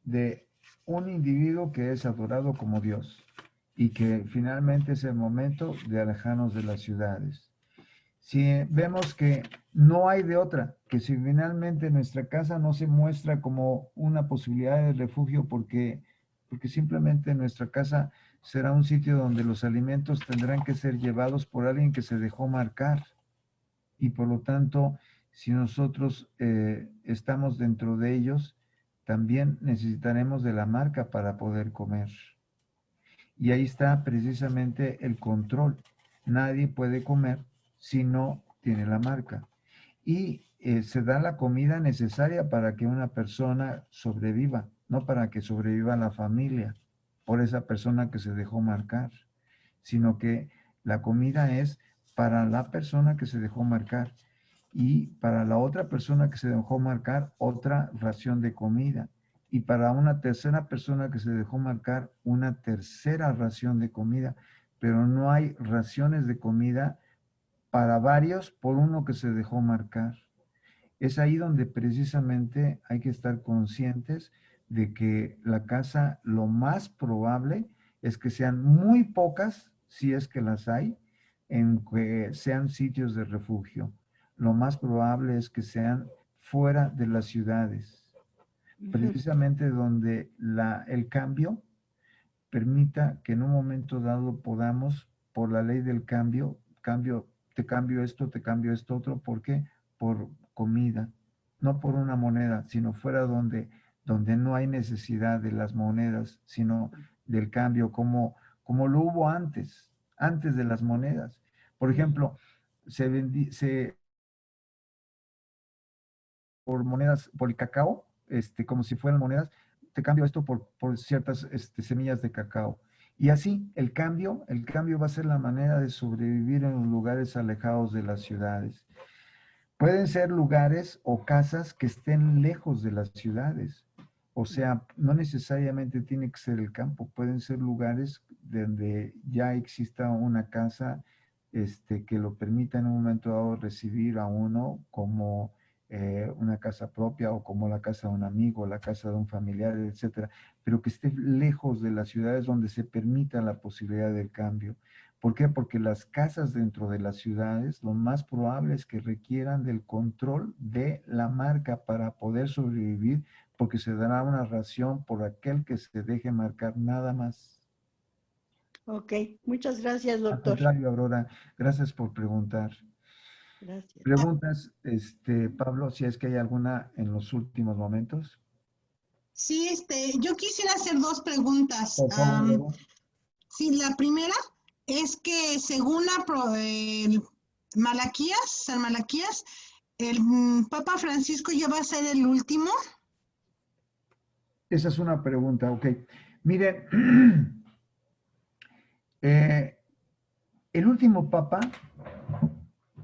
de un individuo que es adorado como Dios y que finalmente es el momento de alejarnos de las ciudades. Si vemos que no hay de otra, que si finalmente nuestra casa no se muestra como una posibilidad de refugio porque simplemente nuestra casa será un sitio donde los alimentos tendrán que ser llevados por alguien que se dejó marcar. Y por lo tanto, si nosotros estamos dentro de ellos, también necesitaremos de la marca para poder comer. Y ahí está precisamente el control. Nadie puede comer si no tiene la marca. Y se da la comida necesaria para que una persona sobreviva, no para que sobreviva la familia por esa persona que se dejó marcar, sino que la comida es para la persona que se dejó marcar y para la otra persona que se dejó marcar otra ración de comida y para una tercera persona que se dejó marcar una tercera ración de comida, pero no hay raciones de comida para varios por uno que se dejó marcar. Es ahí donde precisamente hay que estar conscientes de que la casa lo más probable es que sean muy pocas, si es que las hay, en que sean sitios de refugio. Lo más probable es que sean fuera de las ciudades, precisamente donde el cambio permita que en un momento dado podamos, por la ley del cambio, te cambio esto otro, ¿por qué? Por comida, no por una moneda, sino fuera donde no hay necesidad de las monedas, sino del cambio, como lo hubo antes de las monedas. Por ejemplo, por monedas, por el cacao, como si fueran monedas, te cambio esto por ciertas semillas de cacao. Y así, el cambio va a ser la manera de sobrevivir en los lugares alejados de las ciudades. Pueden ser lugares o casas que estén lejos de las ciudades. O sea, no necesariamente tiene que ser el campo. Pueden ser lugares donde ya exista una casa que lo permita en un momento dado recibir a uno como una casa propia o como la casa de un amigo, la casa de un familiar, etcétera, pero que esté lejos de las ciudades donde se permita la posibilidad del cambio. ¿Por qué? Porque las casas dentro de las ciudades, lo más probable es que requieran del control de la marca para poder sobrevivir, porque se dará una ración por aquel que se deje marcar nada más. Ok, muchas gracias, doctor. Al contrario, Aurora, gracias por preguntar. Gracias. Preguntas, Pablo, si es que hay alguna en los últimos momentos. Sí, yo quisiera hacer dos preguntas. Por favor, Sí, la primera es que según San Malaquías, el Papa Francisco ya va a ser el último. Esa es una pregunta, ok. Miren, el último papa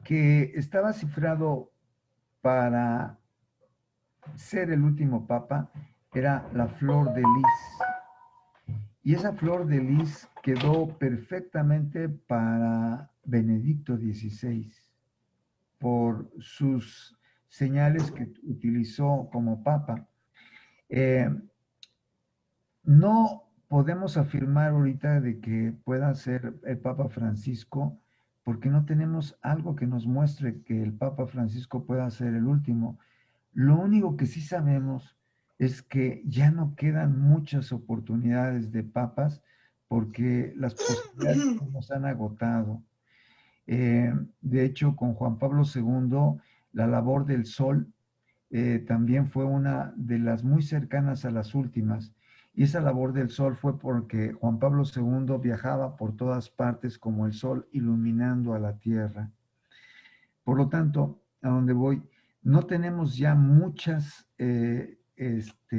que estaba cifrado para ser el último papa era la flor de lis. Y esa flor de lis quedó perfectamente para Benedicto XVI por sus señales que utilizó como papa. No podemos afirmar ahorita de que pueda ser el Papa Francisco porque no tenemos algo que nos muestre que el Papa Francisco pueda ser el último. Lo único que sí sabemos es que ya no quedan muchas oportunidades de papas porque las posibilidades nos han agotado. De hecho, con Juan Pablo II, la labor del sol también fue una de las muy cercanas a las últimas. Y esa labor del sol fue porque Juan Pablo II viajaba por todas partes como el sol iluminando a la tierra. Por lo tanto, a donde voy, no tenemos ya muchas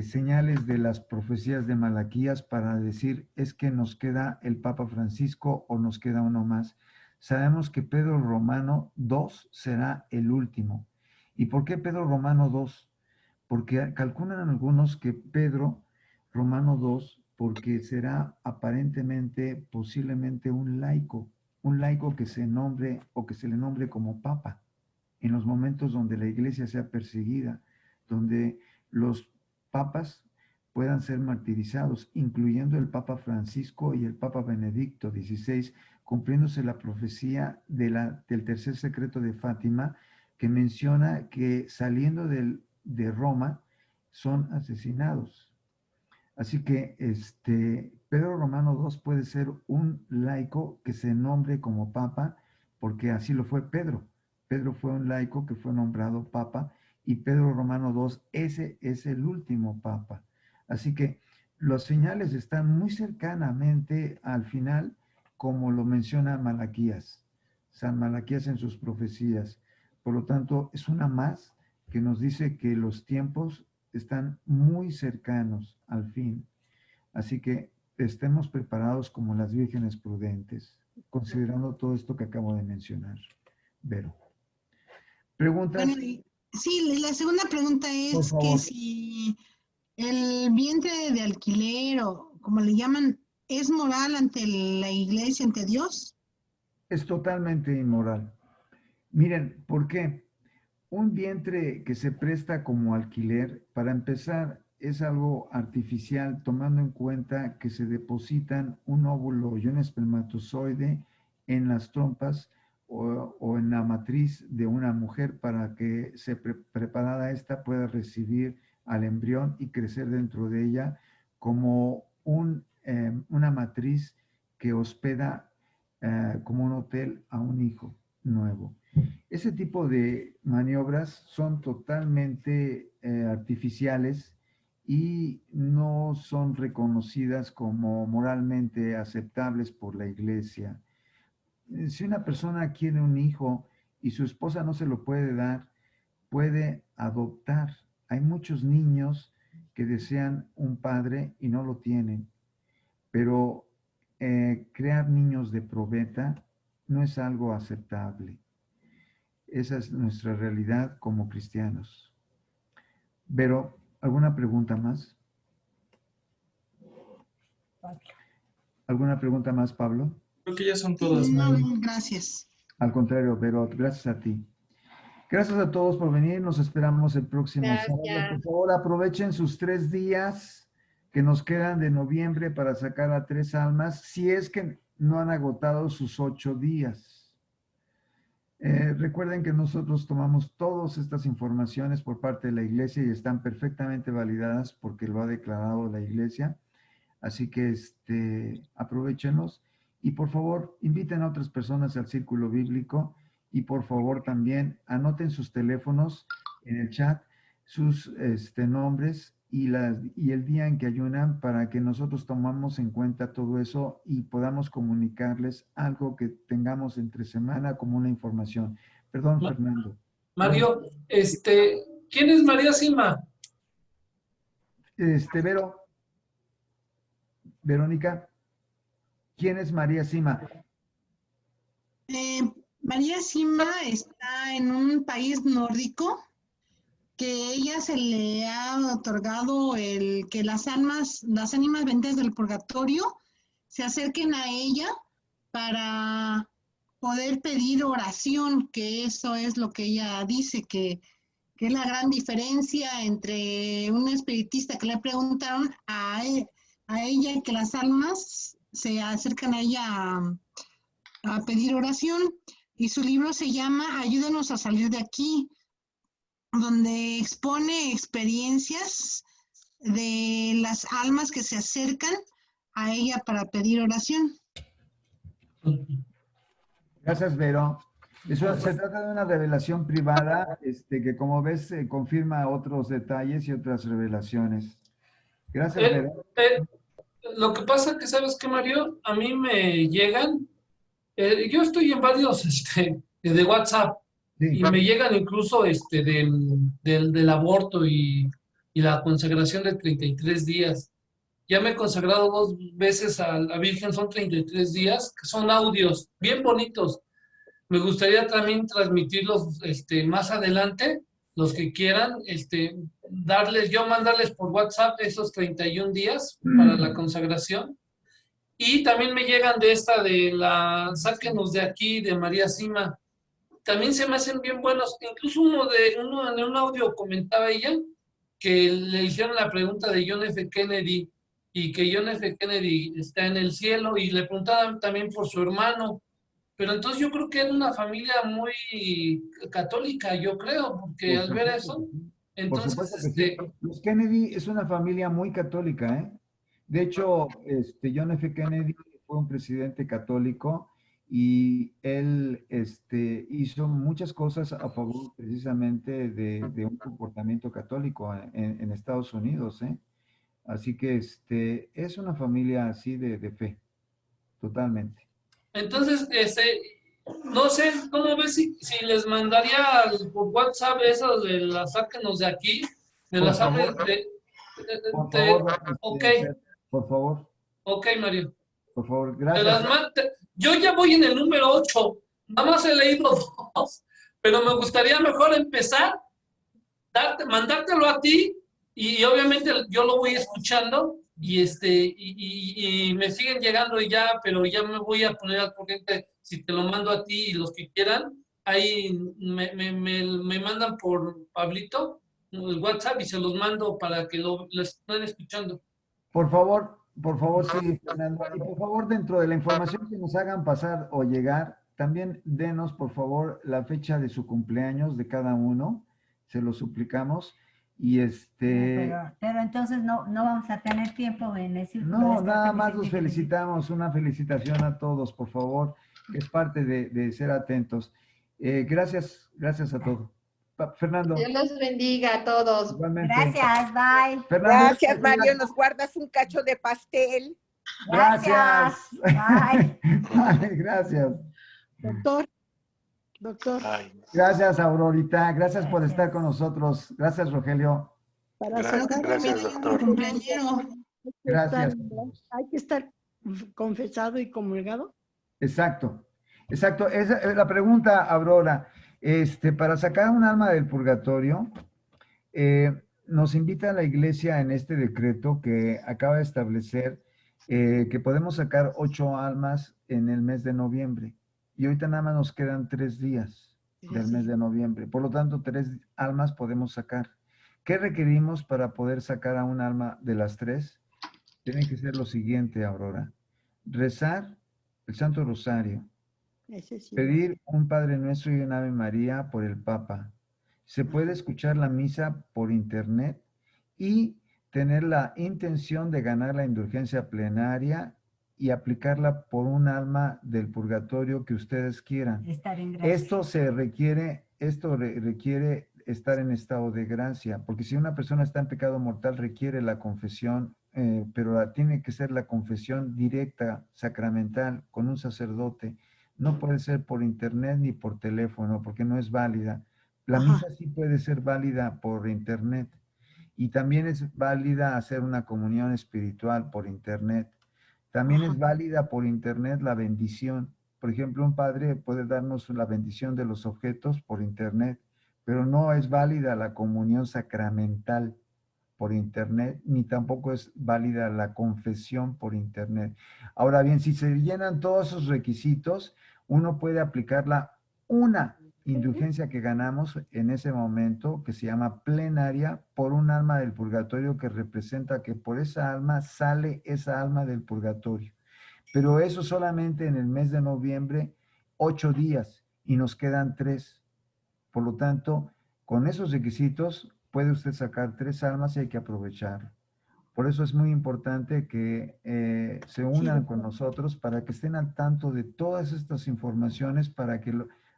señales de las profecías de Malaquías para decir es que nos queda el Papa Francisco o nos queda uno más. Sabemos que Pedro Romano II será el último. ¿Y por qué Pedro Romano II? Porque calculan algunos que Pedro Romano II, porque será aparentemente, posiblemente un laico que se nombre o que se le nombre como papa, en los momentos donde la iglesia sea perseguida, donde los papas puedan ser martirizados, incluyendo el Papa Francisco y el Papa Benedicto XVI, cumpliéndose la profecía del tercer secreto de Fátima, que menciona que saliendo de Roma son asesinados. Así que Pedro Romano II puede ser un laico que se nombre como papa, porque así lo fue Pedro. Pedro fue un laico que fue nombrado papa y Pedro Romano II, ese es el último papa. Así que los señales están muy cercanamente al final, como lo menciona Malaquías, San Malaquías en sus profecías. Por lo tanto, es una más que nos dice que los tiempos están muy cercanos al fin. Así que estemos preparados como las vírgenes prudentes, considerando todo esto que acabo de mencionar. Vero. ¿Preguntas? Bueno, sí, la segunda pregunta Por es que favor. si el vientre de alquiler o como le llaman, ¿es moral ante la iglesia, ante Dios? Es totalmente inmoral. Miren, ¿por qué? Un vientre que se presta como alquiler, para empezar, es algo artificial, tomando en cuenta que se depositan un óvulo y un espermatozoide en las trompas o en la matriz de una mujer para que preparada esta pueda recibir al embrión y crecer dentro de ella como una matriz que hospeda como un hotel a un hijo nuevo. Ese tipo de maniobras son totalmente artificiales y no son reconocidas como moralmente aceptables por la iglesia. Si una persona quiere un hijo y su esposa no se lo puede dar, puede adoptar. Hay muchos niños que desean un padre y no lo tienen, pero crear niños de probeta no es algo aceptable. Esa es nuestra realidad como cristianos. Pero, ¿alguna pregunta más? ¿Alguna pregunta más, Pablo? Creo que ya son todas, No, Mario. gracias. Al contrario, pero gracias a ti. Gracias a todos por venir. Nos esperamos el próximo sábado. Por favor, aprovechen sus 3 días que nos quedan de noviembre para sacar a 3 almas, si es que no han agotado sus 8 días. Recuerden que nosotros tomamos todas estas informaciones por parte de la iglesia y están perfectamente validadas porque lo ha declarado la iglesia. Así que aprovechenlos y por favor inviten a otras personas al círculo bíblico y por favor también anoten sus teléfonos en el chat, sus nombres y el día en que ayunan para que nosotros tomamos en cuenta todo eso y podamos comunicarles algo que tengamos entre semana como una información. Perdón, Fernando. Mario, ¿quién es María Sima? Verónica, ¿quién es María Sima? María Sima está en un país nórdico que ella se le ha otorgado el que las ánimas benditas del purgatorio se acerquen a ella para poder pedir oración, que eso es lo que ella dice, que es la gran diferencia entre un espiritista que le preguntaron a ella, que las almas se acercan a ella a pedir oración, y su libro se llama Ayúdanos a salir de aquí, donde expone experiencias de las almas que se acercan a ella para pedir oración. Gracias, Vero. Eso se trata de una revelación privada, que como ves confirma otros detalles y otras revelaciones. Gracias, Vero. Lo que pasa que, ¿sabes qué, Mario? A mí me llegan, yo estoy en varios de WhatsApp, y me llegan incluso del aborto y la consagración de 33 días. Ya me he consagrado 2 veces a la Virgen, son 33 días, que son audios bien bonitos. Me gustaría también transmitirlos más adelante, los que quieran, mandarles por WhatsApp esos 31 días para la consagración. Y también me llegan de la Sáquenos de aquí, de María Sima. También se me hacen bien buenos. Incluso en un audio comentaba ella que le hicieron la pregunta de John F. Kennedy, y que John F. Kennedy está en el cielo, y le preguntaban también por su hermano. Pero entonces yo creo que era una familia muy católica, yo creo, porque al ver eso, entonces... Por supuesto que sí. Los Kennedy es una familia muy católica, ¿eh? De hecho, John F. Kennedy fue un presidente católico y él hizo muchas cosas a favor precisamente de un comportamiento católico en Estados Unidos, ¿eh? Así que es una familia así de fe, totalmente. Entonces, no sé, ¿cómo ves si les mandaría por WhatsApp eso de las Sáquenos de aquí? De las favor. Ok. Por favor. Ok, Mario. Por favor, gracias. Yo ya voy en el número 8, nada más he leído 2, pero me gustaría mejor empezar, mandártelo a ti, y obviamente yo lo voy escuchando, y me siguen llegando pero ya me voy a poner al corriente si te lo mando a ti, y los que quieran, ahí me mandan por Pablito el WhatsApp y se los mando para que lo estén escuchando. Por favor, sí, Fernando. Y por favor, dentro de la información que nos hagan pasar o llegar, también denos, por favor, la fecha de su cumpleaños de cada uno. Se lo suplicamos. Y Pero entonces no vamos a tener tiempo en decir. No, nada más los felicitamos. Una felicitación a todos, por favor, que es parte de ser atentos. Gracias a todos. Fernando. Dios los bendiga a todos. Igualmente. Gracias, bye. Fernando, gracias, Mario. ¿Nos guardas un cacho de pastel? Gracias. Bye. Vale, gracias. Doctor. Gracias, Aurorita. Gracias por estar con nosotros. Gracias, Rogelio. Gracias, doctor. Gracias. Hay que estar confesado y comulgado. Exacto. Esa es la pregunta, Aurora. Para sacar un alma del purgatorio, nos invita a la iglesia en este decreto que acaba de establecer que podemos sacar 8 almas en el mes de noviembre. Y ahorita nada más nos quedan 3 días del mes de noviembre. Por lo tanto, 3 almas podemos sacar. ¿Qué requerimos para poder sacar a un alma de las 3? Tiene que ser lo siguiente, Aurora. Rezar el Santo Rosario. Pedir un Padre Nuestro y un Ave María por el Papa. Se puede escuchar la misa por internet y tener la intención de ganar la indulgencia plenaria y aplicarla por un alma del purgatorio que ustedes quieran. Estar en gracia. Esto requiere estar en estado de gracia, porque si una persona está en pecado mortal requiere la confesión, pero tiene que ser la confesión directa, sacramental, con un sacerdote. No puede ser por internet ni por teléfono, porque no es válida. La misa sí puede ser válida por internet. Y también es válida hacer una comunión espiritual por internet. También es válida por internet la bendición. Por ejemplo, un padre puede darnos la bendición de los objetos por internet, pero no es válida la comunión sacramental por internet, ni tampoco es válida la confesión por internet. Ahora bien, si se llenan todos esos requisitos, uno puede aplicarla una indulgencia que ganamos en ese momento, que se llama plenaria, por un alma del purgatorio que representa que por esa alma sale esa alma del purgatorio. Pero eso solamente en el mes de noviembre, 8 días, y nos quedan 3. Por lo tanto, con esos requisitos puede usted sacar 3 almas y hay que aprovecharlo. Por eso es muy importante que se unan con nosotros para que estén al tanto de todas estas informaciones, para que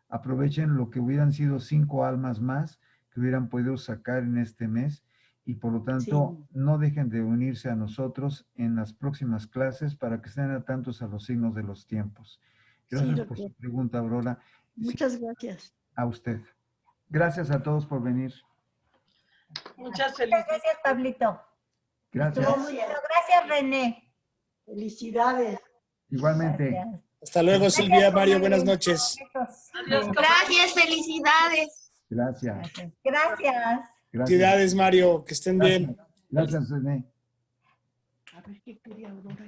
aprovechen lo que hubieran sido 5 almas más que hubieran podido sacar en este mes. Y por lo tanto, no dejen de unirse a nosotros en las próximas clases para que estén atentos a los signos de los tiempos. Gracias por su pregunta, Aurora. Muchas gracias. A usted. Gracias a todos por venir. Muchas felicidades. Gracias, Pablito. Gracias. Estuvo muy bien. Gracias, René. Felicidades. Igualmente. Gracias. Hasta luego, Silvia, Mario, buenas noches. Gracias, felicidades. Gracias. Gracias. Felicidades, Mario, que estén bien. Gracias, René. A ver qué quería Aurora.